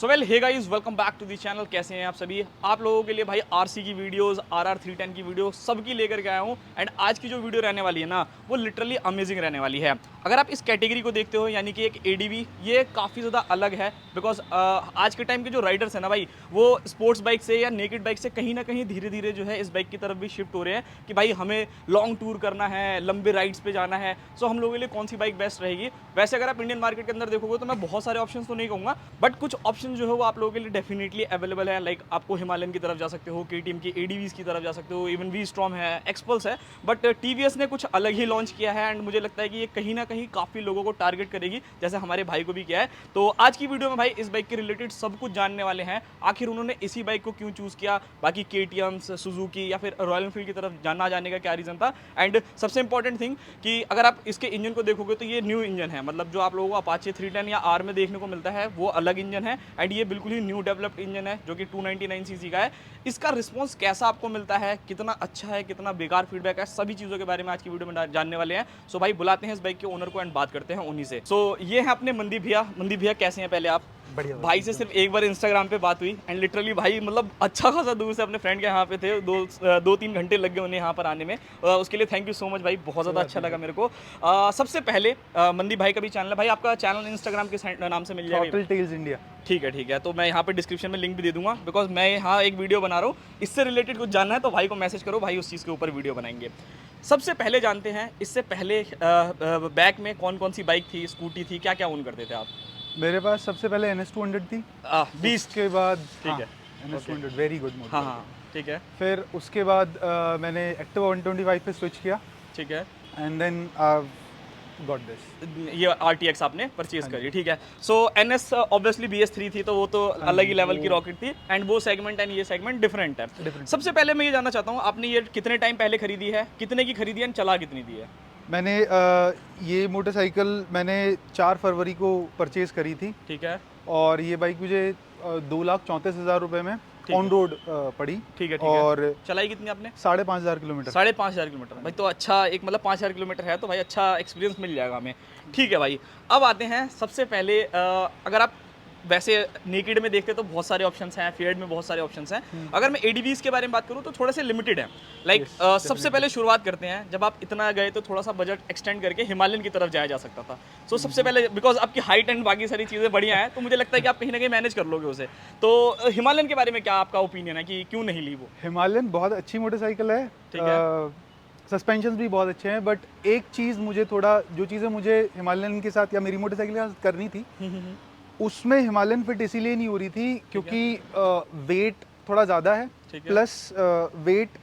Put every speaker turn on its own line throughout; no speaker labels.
So well hey guys, welcome back to the channel. कैसे हैं आप सभी? आप लोगों के लिए भाई आरसी की वीडियोस, आरआर 310 की वीडियो सबकी लेकर के आया हूं। एंड आज की जो वीडियो रहने वाली है ना, वो लिटरली अमेजिंग रहने वाली है। अगर आप इस कैटेगरी को देखते हो, यानी कि एक एडीवी, ये काफ़ी ज़्यादा अलग है। बिकॉज आज के टाइम के जो राइडर्स हैं ना भाई, वो स्पोर्ट्स बाइक से या नेकेड बाइक से कहीं ना कहीं धीरे धीरे जो है इस बाइक की तरफ भी शिफ्ट हो रहे हैं कि भाई हमें लॉन्ग टूर करना है, लंबे राइड्स पे जाना है। सो हम लोगों के लिए कौन सी बाइक बेस्ट रहेगी? वैसे अगर आप इंडियन मार्केट के अंदर देखोगे तो मैं बहुत सारे ऑप्शन तो नहीं कहूँगा, बट कुछ ऑप्शन जो है वो आप लोगों के लिए डेफिनेटली अवेलेबल है। लाइक आपको हिमालयन की तरफ जा सकते हो, केटीएम की एडीवीज की तरफ जा सकते हो, इवन वी स्ट्रॉम है, एक्सपल्स है। बट टीवीएस ने कुछ अलग ही लॉन्च किया है एंड मुझे लगता है कि ये कहीं ना कहीं काफ़ी लोगों को टारगेट करेगी, जैसे हमारे भाई को भी किया है। तो आज की वीडियो में भाई इस बाइक के रिलेटेड सब कुछ जानने वाले हैं। आखिर उन्होंने इसी बाइक को क्यों चूज़ किया, बाकी केटीएम्स, सुजुकी या फिर रॉयल एनफील्ड की तरफ जाने का क्या रीज़न था। एंड सबसे इंपॉर्टेंट थिंग कि अगर आप इसके इंजन को देखोगे तो ये न्यू इंजन है। मतलब जो आप लोगों को अपाचे 310 या आर में देखने को मिलता है वो अलग इंजन है। एंड ये बिल्कुल ही न्यू डेवलप्ड इंजन है जो कि 299 सीसी का है। इसका रिस्पॉन्स कैसा आपको मिलता है, कितना अच्छा है, कितना बेकार फीडबैक है, सभी चीज़ों के बारे में आज की वीडियो में जानने वाले हैं। सो भाई बुलाते हैं इस बाइक के ओनर को एंड बात करते हैं उन्हीं से। सो ये है अपने मंदीप भैया। मंदीप भैया कैसे हैं? पहले आप
बढ़िया
भाई से सिर्फ एक बार इंस्टाग्राम पे बात हुई एंड लिटरली भाई मतलब अच्छा खासा दूर से अपने फ्रेंड के यहाँ पे थे। दो तीन घंटे लग गए उन्हें यहाँ पर आने में। उसके लिए थैंक यू सो मच भाई, बहुत ज़्यादा अच्छा लगा मेरे को। सबसे पहले मंदीप भाई का भी चैनल है भाई, आपका चैनल इंस्टाग्राम के नाम से मिल जाएगा?
Throttle tales India.
ठीक है, तो मैं यहाँ पे डिस्क्रिप्शन में लिंक भी दे दूंगा। बिकॉज मैं यहाँ एक वीडियो बना रहा हूँ, इससे रिलेटेड कुछ जानना है तो भाई को मैसेज करो, भाई उस चीज़ के ऊपर वीडियो बनाएंगे। सबसे पहले जानते हैं, इससे पहले बैक में कौन कौन सी बाइक थी, स्कूटी थी, क्या क्या ओन करते थे आप?
मेरे पास सबसे पहले NS200 थी।
20।
उसके बाद
ठीक है,
NS200 वेरी गुड
हाँ
मोटर।
हाँ ठीक है
फिर उसके बाद मैंने एक्टिवा 125 पे स्विच किया
ठीक है।
And then got this.
ये RTX आपने परचेज करी, ठीक है। सो NS ऑब्वियसली BS3 थी तो वो तो अलग ही लेवल की रॉकेट थी। एंड वो सेगमेंट एंड ये सेगमेंट डिफरेंट है।
Different।
सबसे पहले मैं ये जानना चाहता हूँ, आपने ये कितने टाइम पहले खरीदी है, कितने की खरीदी है एंड चला कितनी दी है?
मैंने ये मोटरसाइकिल मैंने 4 फरवरी को परचेज करी थी
ठीक है
और ये बाइक मुझे 2,34,000 रुपये में
ठीक
ऑन
है।
रोड पड़ी।
ठीक है
और
चलाई कितनी आपने?
5,500 किलोमीटर।
5,500 किलोमीटर भाई, तो अच्छा एक मतलब 5,000 किलोमीटर है तो भाई अच्छा एक्सपीरियंस मिल जाएगा हमें। ठीक है भाई, अब आते हैं सबसे पहले अगर आप वैसे नेकेड में देखते तो बहुत सारे ऑप्शंस हैं, फेयर्ड में बहुत सारे ऑप्शंस हैं। अगर मैं एडीवीज के बारे में बात करूँ तो थोड़े से लिमिटेड है। लाइक सबसे पहले शुरुआत करते हैं, जब आप इतना गए तो थोड़ा सा बजट एक्सटेंड करके हिमालयन की तरफ जाया जा सकता था। सो सबसे पहले बिकॉज आपकी हाइट एंड बाकी सारी चीज़ें बढ़िया हैं तो मुझे लगता है कि आप कहीं ना कहीं मैनेज कर लोगे उसे। तो हिमालयन के बारे में क्या आपका ओपिनियन है कि क्यों नहीं ली वो?
हिमालयन बहुत अच्छी मोटरसाइकिल है।
ठीक है।
सस्पेंशन भी बहुत अच्छे हैं, बट एक चीज़ मुझे थोड़ा, जो चीज़ें मुझे हिमालयन के साथ या मेरी मोटरसाइकिल के साथ करनी थी, उसमें हिमालयन फिट इसीलिए नहीं हो रही थी क्योंकि वेट थोड़ा ज़्यादा है,
ठीक है।
प्लस वेट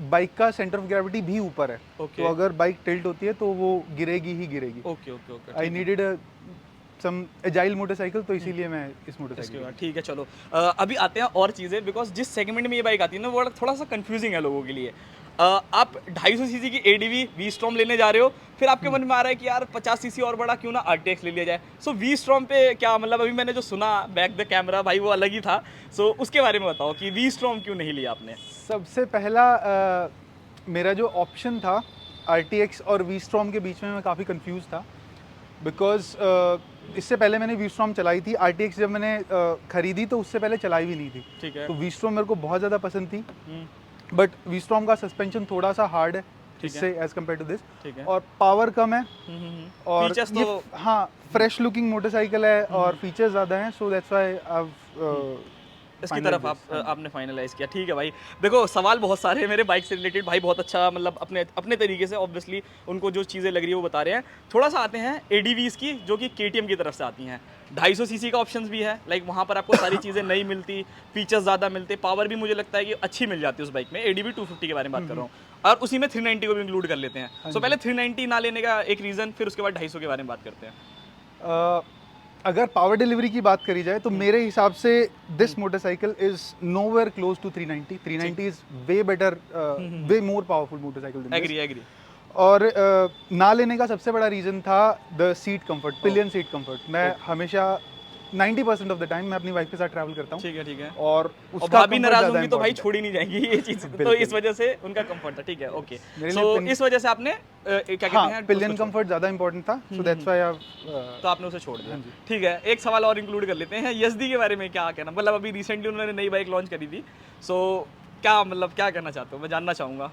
बाइक का सेंटर ऑफ ग्रेविटी भी ऊपर है।
ओके।
तो अगर बाइक टिल्ट होती है तो वो गिरेगी ही गिरेगी।
Okay okay okay
I needed some agile motorcycle, तो इसीलिए मैं इस मोटरसाइकिल।
इसके बाद ठीक है, चलो अभी आते हैं और चीज़ें। बिकॉज जिस सेगमेंट में ये बाइक आती है ना वो थोड़ा सा कंफ्यूजिंग है लोगों के लिए। आप 250 सीसी की एडीवी वी स्ट्रॉम लेने जा रहे हो, फिर आपके मन में आ रहा है कि यार 50 सीसी और बड़ा क्यों ना RTX ले लिया जाए। सो वी स्ट्रॉम पे क्या मतलब, अभी मैंने जो सुना बैक द कैमरा भाई वो अलग ही था। सो उसके बारे में बताओ कि वी स्ट्रॉम क्यों नहीं लिया आपने?
सबसे पहला मेरा जो ऑप्शन था RTX और वी स्ट्रॉम के बीच में, मैं काफ़ी कंफ्यूज था बिकॉज इससे पहले मैंने वी स्ट्रॉम चलाई थी। RTX जब मैंने खरीदी तो उससे पहले चलाई भी नहीं थी।
ठीक है।
तो वी स्ट्रॉम मेरे को बहुत ज़्यादा पसंद थी, बट वी स्ट्रॉम का सस्पेंशन थोड़ा सा हार्ड है इससे एज कम्पेयर टू दिस,
ठीक है।
और पावर कम है और
फीचर्स
ये
तो
हाँ फ्रेश लुकिंग मोटरसाइकिल है और फीचर्स ज़्यादा हैं, सो दैट्स व्हाई
इसकी तरफ आपने फाइनलाइज किया। ठीक है भाई, देखो सवाल बहुत सारे हैं मेरे बाइक से रिलेटेड। भाई बहुत अच्छा मतलब अपने अपने तरीके से ऑब्वियसली उनको जो चीज़ें लग रही है वो बता रहे हैं। थोड़ा सा आते हैं एडीवीज की, जो कि केटीएम की तरफ से आती हैं। 250 सीसी का ऑप्शन भी है, लाइक वहाँ पर आपको सारी चीज़ें नहीं मिलती, फीचर्स ज़्यादा मिलते, पावर भी मुझे लगता है कि अच्छी मिल जाती है उस बाइक में। एडीवी 250 के बारे में बात कर रहा हूँ, और उसी में 390 को भी इंक्लूड कर लेते हैं। सो पहले 390 ना लेने का एक रीज़न, फिर उसके बाद 250 के बारे में बात करते हैं।
अगर पावर डिलीवरी की बात करी जाए तो मेरे हिसाब से this motorcycle is nowhere close to 390। 390 is way better, way more powerful motorcycle.
Agree.
और ना लेने का सबसे बड़ा रीज़न था the seat comfort, pillion seat comfort. मैं हमेशा 90% ऑफ द टाइम मैं अपनी वाइफ के साथ ट्रैवल करता हूँ।
ठीक है, ठीक है।
और
और
उसका
भाभी
comfort
नाराज
ज़्यादा
होंगी तो भाई
important है।
छोड़ी नहीं जाएंगी ये चीज, तो
बिल्कुल।
इस वजह से उनका कंफर्ट था। ठीक है, ओके।
मेरे
सो
लिए
इस वजह से आपने क्या कहते
हाँ,
हैं
पिलियन
उसको छोड़-
कंफर्ट ज़्यादा इंपॉर्टेंट था, सो दैट्स व्हाई
तो आपने उसे छोड़ दिया।
हाँ जी।
ठीक है, एक सवाल और इंक्लूड कर लेते हैं, यजदी के बारे में क्या कहना, मतलब अभी रिसेंटली उन्होंने नई बाइक लॉन्च करी थी, सो क्या मतलब क्या कहना चाहते हो, मैं जानना चाहूँगा।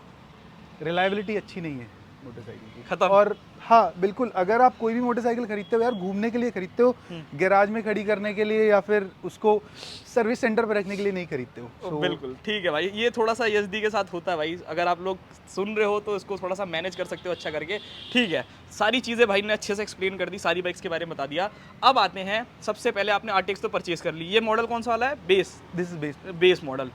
रिलायबिलिटी अच्छी नहीं है मोटरसाइकिल की।
खत्म।
और हाँ बिल्कुल, अगर आप कोई भी मोटरसाइकिल खरीदते हो यार, घूमने के लिए खरीदते हो, गैराज में खड़ी करने के लिए या फिर उसको सर्विस सेंटर पर रखने के लिए नहीं खरीदते हो।
बिल्कुल ठीक है भाई, ये थोड़ा सा यजदी के साथ होता है भाई, अगर आप लोग सुन रहे हो तो इसको थोड़ा सा मैनेज कर सकते हो अच्छा करके। ठीक है, सारी चीज़ें भाई ने अच्छे से एक्सप्लेन कर दी, सारी बाइक्स के बारे में बता दिया। अब आते हैं, सबसे पहले आपने RTX तो परचेज कर ली, ये मॉडल कौन सा वाला है? Base
this is based.
Base model.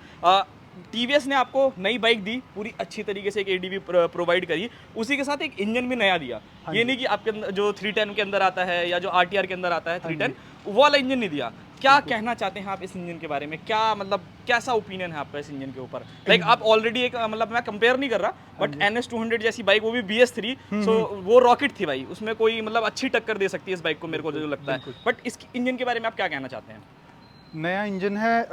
TVS ने आपको नई बाइक दी, पूरी अच्छी तरीके से एक ADV प्रोवाइड करी, उसी के साथ एक इंजन भी नया दिया। ये नहीं कि आपके अंदर जो 310 के अंदर आता है या जो RTR के अंदर आता है 310, वो वाला इंजन नहीं दिया। क्या कहना चाहते हैं आप इस इंजन के बारे में, क्या मतलब कैसा ओपिनियन है आपका इस इंजन के ऊपर? लाइक आप ऑलरेडी एक मतलब मैं कंपेयर नहीं कर रहा, बट NS 200 जैसी बाइक, वो भी BS3, सो वो रॉकेट थी भाई, उसमें कोई मतलब अच्छी टक्कर दे सकती है इस बाइक को, मेरे को जो लगता है। बट इस इंजन के बारे में आप क्या कहना चाहते हैं?
नया इंजन है,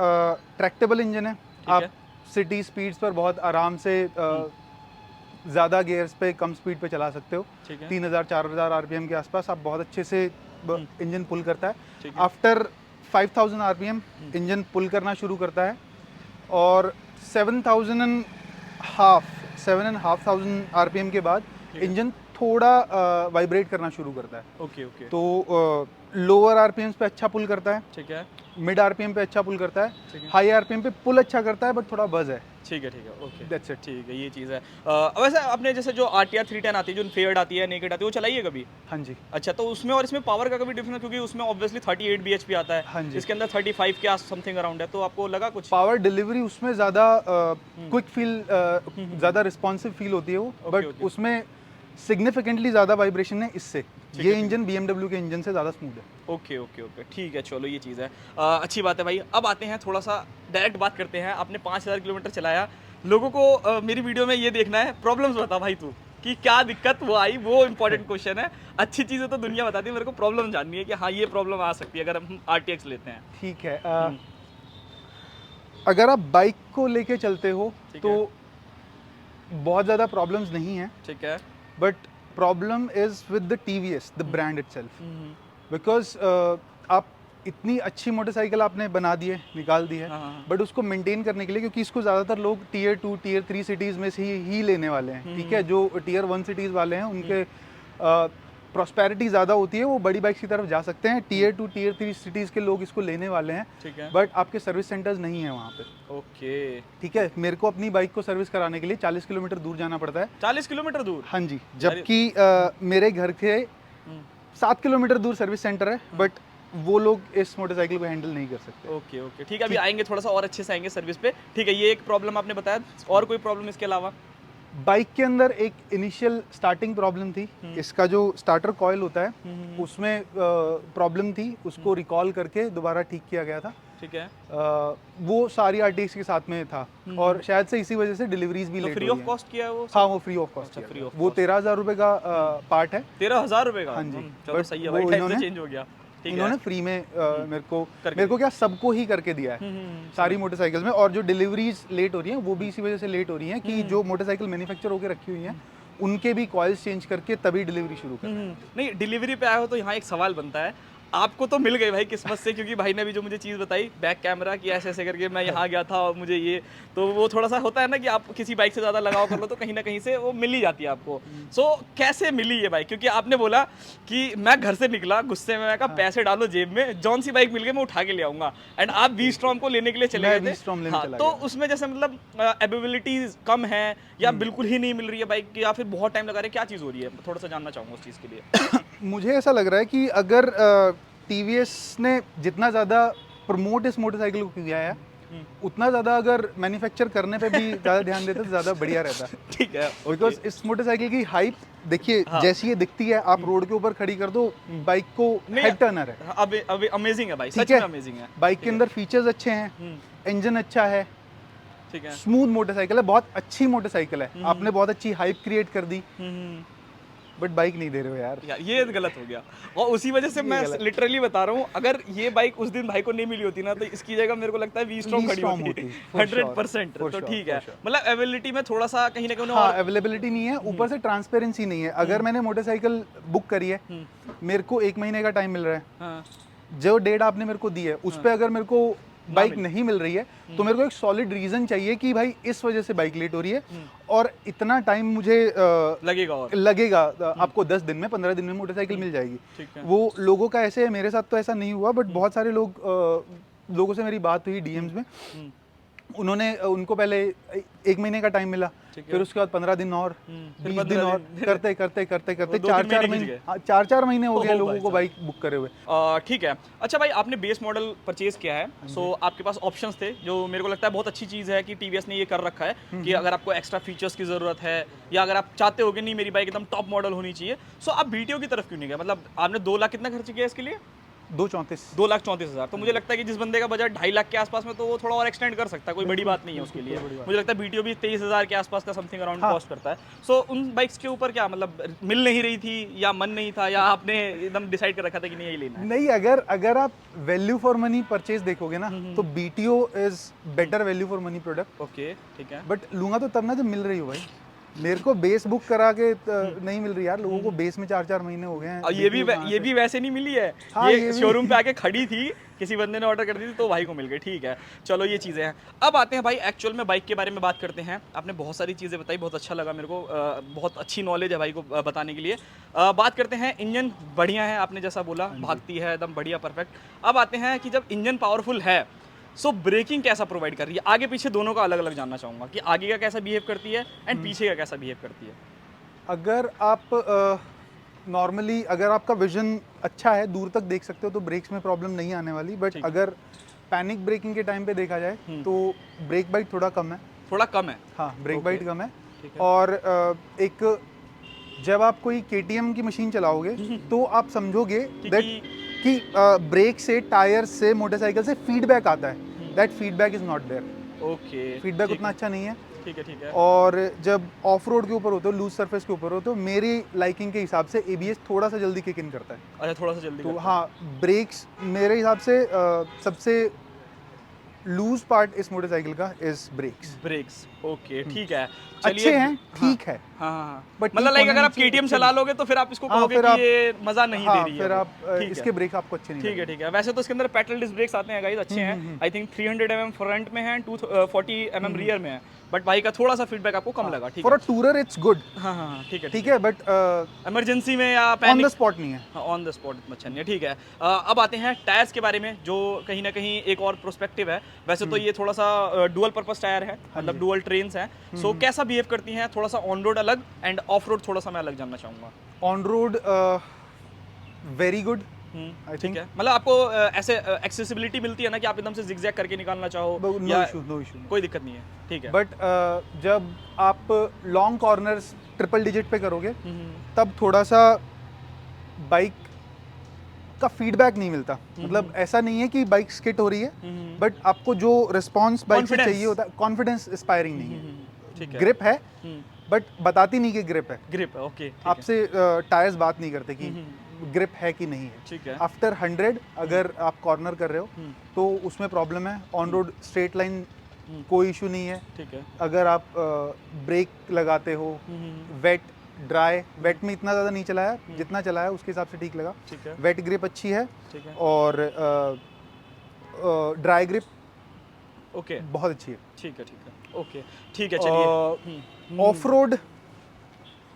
ट्रैक्टेबल इंजन है, आप सिटी स्पीड्स पर बहुत आराम से ज़्यादा गियर्स पे कम स्पीड पे चला सकते हो। 3000-4000 RPM के आसपास आप बहुत अच्छे से इंजन पुल करता है। आफ्टर 5000 RPM इंजन पुल करना शुरू करता है, और 7,500 RPM के बाद इंजन थोड़ा वाइब्रेट करना शुरू करता है।
Okay okay.
तो लोअर RPMs पे अच्छा पुल करता है,
ठीक है,
मिड RPM पे अच्छा पुल करता है, हाई RPM पे पुल अच्छा करता है बट थोड़ा बज है।
ठीक है, ठीक है, ओके,
दैट्स इट।
ठीक है, ये चीज़ है। वैसे आपने जैसे जो RTR 310 आती है, जो फेयर्ड आती है, नेकेड आती है, वो चलाई है कभी?
हाँ जी।
अच्छा, तो उसमें और इसमें पावर का कभी डिफरेंस, क्योंकि उसमें ऑब्वियसली 38 bhp आता है,
हाँ जी।
इसके अंदर 35 के आस समथिंग अराउंड है, तो आपको लगा कुछ?
पावर डिलीवरी उसमें ज़्यादा क्विक फील, ज़्यादा रिस्पॉन्सिव फील होती है वो, बट उसमें सिग्निफिकेंटली ज़्यादा वाइब्रेशन है इससे। ये इंजन BMW के इंजन से ज़्यादा स्मूथ है।
ओके ओके ओके, ठीक है, चलो ये चीज़ है। अच्छी बात है भाई। अब आते हैं, थोड़ा सा डायरेक्ट बात करते हैं। आपने 5000 किलोमीटर चलाया, लोगों को मेरी वीडियो में ये देखना है, प्रॉब्लम्स बता भाई तू कि क्या दिक्कत वो आई, वो इंपॉर्टेंट क्वेश्चन है। अच्छी चीज़ें तो दुनिया बताती है, मेरे को प्रॉब्लम जाननी है कि हाँ ये प्रॉब्लम आ सकती है अगर हम RTX लेते हैं।
ठीक है, अगर आप बाइक को लेके चलते हो तो बहुत ज़्यादा प्रॉब्लम्स नहीं है,
ठीक है,
but problem is with the TVS, the brand itself, because आप इतनी अच्छी मोटरसाइकिल आपने बना दी है, निकाल दी है, बट उसको मेंटेन करने के लिए, क्योंकि इसको ज़्यादातर लोग Tier 2 Tier 3 सिटीज़ में से ही लेने वाले हैं, ठीक है, जो Tier 1 सिटीज़ वाले हैं उनके प्रॉस्पेरिटी ज़्यादा होती है, वो बड़ी बाइक्स की तरफ जा सकते हैं। Tier 2 Tier 3 सिटीज़ के लोग इसको लेने वाले हैं,
ठीक है,
बट आपके सर्विस सेंटर्स नहीं है वहाँ पे।
ओके,
ठीक है, मेरे को अपनी बाइक को सर्विस कराने के लिए 40 किलोमीटर दूर जाना पड़ता है।
40 किलोमीटर दूर?
हाँ जी, जबकि मेरे घर के 7 किलोमीटर दूर सर्विस सेंटर है, बट वो लोग इस मोटरसाइकिल को हैंडल नहीं कर सकते।
ओके ओके, ठीक है, अभी आएंगे थोड़ा सा और अच्छे से आएंगे सर्विस पे। ठीक है, ये एक प्रॉब्लम आपने बताया, और कोई प्रॉब्लम इसके अलावा?
बाइक के अंदर एक इनिशियल स्टार्टिंग प्रॉब्लम थी, इसका जो स्टार्टर कॉइल होता है उसमें प्रॉब्लम थी, उसको रिकॉल करके दोबारा ठीक किया गया था।
ठीक है,
वो सारी RTX के साथ में था, और शायद से इसी वजह से डिलीवरीज भी लेट
फ्री ऑफ कॉस्ट किया है वो?
हाँ, वो free of cost,
free of.
वो 13,000 रुपए का पार्ट है।
13,000 रुपए का?
हाँ जी,
चलो सही है भाई, टाइम से चेंज हो गया।
इन्होंने फ्री में मेरे को क्या सबको ही करके दिया है सारी मोटरसाइकिल्स में, और जो डिलीवरीज लेट हो रही हैं वो भी इसी वजह से लेट हो रही हैं कि जो मोटरसाइकिल मैन्युफैक्चर होकर रखी हुई हैं उनके भी कॉइल्स चेंज करके तभी डिलीवरी शुरू कर।
नहीं, डिलीवरी पे आए हो तो यहाँ एक सवाल बनता है, आपको तो मिल गई भाई किस्मत से, क्योंकि भाई ने अभी जो मुझे चीज़ बताई बैक कैमरा की, ऐसे ऐसे करके मैं यहाँ गया था और मुझे ये, तो वो थोड़ा सा होता है ना कि आप किसी बाइक से ज़्यादा लगाव कर लो तो कहीं ना कहीं से वो मिल ही जाती है आपको। सो कैसे मिली ये बाइक? क्योंकि आपने बोला कि मैं घर से निकला गुस्से में, मैं कहा पैसे डालो जेब में, जौन सी बाइक मिल गई मैं उठा के ले आऊँगा, एंड आप V-Strom को लेने के लिए चले गए थे। हाँ, तो उसमें जैसे मतलब एबिलिटीज कम है या बिल्कुल ही नहीं मिल रही है बाइक, या फिर बहुत टाइम लगा रहे हैं, क्या चीज़ हो रही है? थोड़ा सा जानना चाहूँगा उस चीज़ के लिए।
मुझे ऐसा लग रहा है कि अगर TVS ने जितना ज़्यादा प्रमोट इस मोटरसाइकिल को किया है, उतना ज़्यादा अगर मैन्युफैक्चर करने पे भी ज़्यादा ध्यान देते तो ज़्यादा बढ़िया रहता।
ठीक है,
बिकॉज इस मोटरसाइकिल की हाइप देखिए, जैसी ये दिखती है, आप रोड के ऊपर खड़ी कर दो, बाइक को हेड टर्नर है।
अब अमेजिंग है भाई, सच में अमेजिंग है।
बाइक के अंदर फीचर्स अच्छे हैं, इंजन अच्छा है,
ठीक है,
स्मूथ मोटरसाइकिल है, बहुत अच्छी मोटरसाइकिल है, आपने बहुत अच्छी हाइप क्रिएट कर दी, बट बाइक नहीं दे रहे हो यार।
यार ये गलत हो गया, और उसी वजह से मैं लिटरली बता रहा हूँ, अगर ये बाइक उस दिन भाई को नहीं मिली होती ना तो इसकी जगह मेरे को लगता है वी स्ट्रॉम खड़ी होती 100%। तो ठीक है, मतलब अवेलेबिलिटी में थोड़ा सा कहीं ना कहीं,
हाँ अवेलेबिलिटी नहीं है, ऊपर से ट्रांसपेरेंसी नहीं है। अगर मैंने मोटरसाइकिल बुक करी है, मेरे को 1 महीने का टाइम मिल रहा है,
हाँ,
जो डेट आपने मेरे को दी है उस पे अगर मेरे को बाइक नहीं मिल रही है तो मेरे को एक सॉलिड रीजन चाहिए कि भाई इस वजह से बाइक लेट हो रही है और इतना टाइम मुझे लगेगा आपको 10 दिन में 15 दिन में मोटरसाइकिल मिल जाएगी। वो लोगों का ऐसे है, मेरे साथ तो ऐसा नहीं हुआ, बट बहुत सारे लोगों से मेरी बात हुई डीएम्स में, उनको पहले 1 महीने का टाइम मिला, फिर उसके बाद 15 दिन और 20 दिन और करते करते करते करते 4-4 महीने हो गए लोगों को बाइक बुक करे हुए।
ठीक है। अच्छा भाई, आपने बेस मॉडल परचेज किया है, सो आपके पास ऑप्शंस थे, जो मेरे को लगता है बहुत अच्छी चीज़ है कि टीवीएस ने ये कर रखा है कि अगर आपको एक्स्ट्रा फीचर्स की ज़रूरत है या अगर आप चाहते हो कि नहीं मेरी बाइक एकदम टॉप मॉडल होनी चाहिए, सो आप बीटीओ की तरफ क्यों नहीं गए? मतलब आपने 2 लाख कितना खर्च किया इसके लिए? 2,34,000। तो मुझे लगता है कि जिस बंदे का बजट 2.5 लाख के आसपास में, तो वो थोड़ा और एक्सटेंड कर सकता है, कोई बड़ी बात नहीं है उसके लिए। मुझे लगता है बीटीओ भी 23,000 के आसपास का समथिंग अराउंड कॉस्ट करता है। सो उन बाइक्स के ऊपर क्या मतलब मिल नहीं रही थी या मन नहीं था, या आपने एकदम डिसाइड कर रखा था कि नहीं यही लेना है?
नहीं, अगर आप वैल्यू फॉर मनी परचेज देखोगे ना तो BTO is better value for money product.
Okay, ठीक है।
बट लूंगा तो तब ना जब मिल रही हो भाई। मेरे को बेस बुक करा के नहीं मिल रही यार, लोगों को बेस में 4-4 महीने हो गए हैं।
ये भी वैसे नहीं मिली है। हाँ, ये शोरूम पे आके खड़ी थी, किसी बंदे ने ऑर्डर कर दी थी तो भाई को मिल गई। ठीक है, चलो ये चीज़ें हैं। अब आते हैं भाई एक्चुअल में बाइक के बारे में बात करते हैं। आपने बहुत सारी चीज़ें बताई, बहुत अच्छा लगा मेरे को, बहुत अच्छी नॉलेज है भाई को बताने के लिए। बात करते हैं, इंजन बढ़िया है, आपने जैसा बोला, भागती है एकदम बढ़िया, परफेक्ट। अब आते हैं कि जब इंजन पावरफुल है, सो ब्रेकिंग कैसा प्रोवाइड कर रही है? आगे पीछे दोनों का अलग अलग जानना चाहूँगा कि आगे का कैसा बिहेव करती है एंड पीछे का कैसा बिहेव करती है।
अगर आप नॉर्मली अगर आपका विजन अच्छा है, दूर तक देख सकते हो, तो ब्रेक्स में प्रॉब्लम नहीं आने वाली। बट अगर पैनिक ब्रेकिंग के टाइम पे देखा जाए तो ब्रेक बाइट थोड़ा कम है। हाँ, ब्रेक बाइट कम है। और एक जब आप कोई केटीएम की मशीन चलाओगे तो आप समझोगे कि ब्रेक से, टायर से, मोटरसाइकिल से फीडबैक आता है। That feedback is not there.
Okay,
feedback उतना अच्छा नहीं है।
ठीक है।
और जब ऑफ रोड के ऊपर होते हो, लूज सरफेस के ऊपर हो, तो मेरी लाइकिंग के हिसाब से एबीएस थोड़ा सा जल्दी किक इन करता है।
अच्छा, थोड़ा सा जल्दी।
तो हाँ, ब्रेक्स मेरे हिसाब से सबसे लूज पार्ट इस मोटरसाइकिल का इज ब्रेक्स। ओके, ठीक है, अच्छे हैं, ठीक है।
हाँ, बट मतलब लाइक अगर आप केटीएम चला लोगे तो फिर आप इसको कहोगे कि ये मजा नहीं दे रही है,
फिर आप इसके ब्रेक आपको अच्छे नहीं।
ठीक है। वैसे तो इसके अंदर पेट्रोल डिस्क ब्रेक्स आते हैं गाइस, अच्छे हैं। आई थिंक 300 mm फ्रंट में है, 240 mm रियर में है, बट भाई का थोड़ा सा फीडबैक आपको कम लगा। ठीक है,
for a tourer it's good.
हाँ, ठीक है।
बट
इमरजेंसी में या
ऑन द स्पॉट नहीं है।
ऑन द स्पॉट इतना अच्छा नहीं है। ठीक है, अब आते हैं टायर्स के बारे में, जो कहीं ना कहीं एक और प्रोस्पेक्टिव है। वैसे तो ये थोड़ा सा डुअल पर्पस टायर है, मतलब डुअल ट्रेन्स हैं। सो कैसा बिहेव करती हैं? थोड़ा सा ऑन रोड अलग एंड ऑफ रोड थोड़ा सा मैं अलग जानना चाहूँगा।
ऑन रोड वेरी गुड,
ठीक है। मतलब आपको ऐसे एक्सेसिबिलिटी मिलती है ना कि आप एकदम से जिगजैग करके निकालना चाहो?
नो इशू,
कोई दिक्कत नहीं है। ठीक है,
बट जब आप लॉन्ग कॉर्नर्स ट्रिपल डिजिट पे करोगे तब थोड़ा सा बाइक का फीडबैक नहीं मिलता। मतलब ऐसा नहीं है कि बाइक स्किट हो रही है, बट आपको जो रिस्पॉन्स बाइक से चाहिए होता है, कॉन्फिडेंस इंस्पायरिंग नहीं है।
ठीक है,
ग्रिप है बट बताती नहीं कि ग्रिप है।
ओके,
आपसे टायर्स बात नहीं करते कि ग्रिप है कि नहीं है।
ठीक है,
आफ्टर 100 अगर आप कॉर्नर कर रहे हो तो उसमें प्रॉब्लम है। ऑन रोड स्ट्रेट लाइन कोई इशू नहीं है।
ठीक है,
अगर आप ब्रेक लगाते हो, वेट ड्राई, वेट में इतना ज़्यादा नहीं चलाया, जितना चलाया उसके हिसाब से ठीक लगा।
ठीक है,
वेट ग्रिप अच्छी है।
ठीक है,
और ड्राई ग्रिप
ओके,
बहुत अच्छी है।
ठीक है, ओके, ठीक है। चलिए,
ऑफ रोड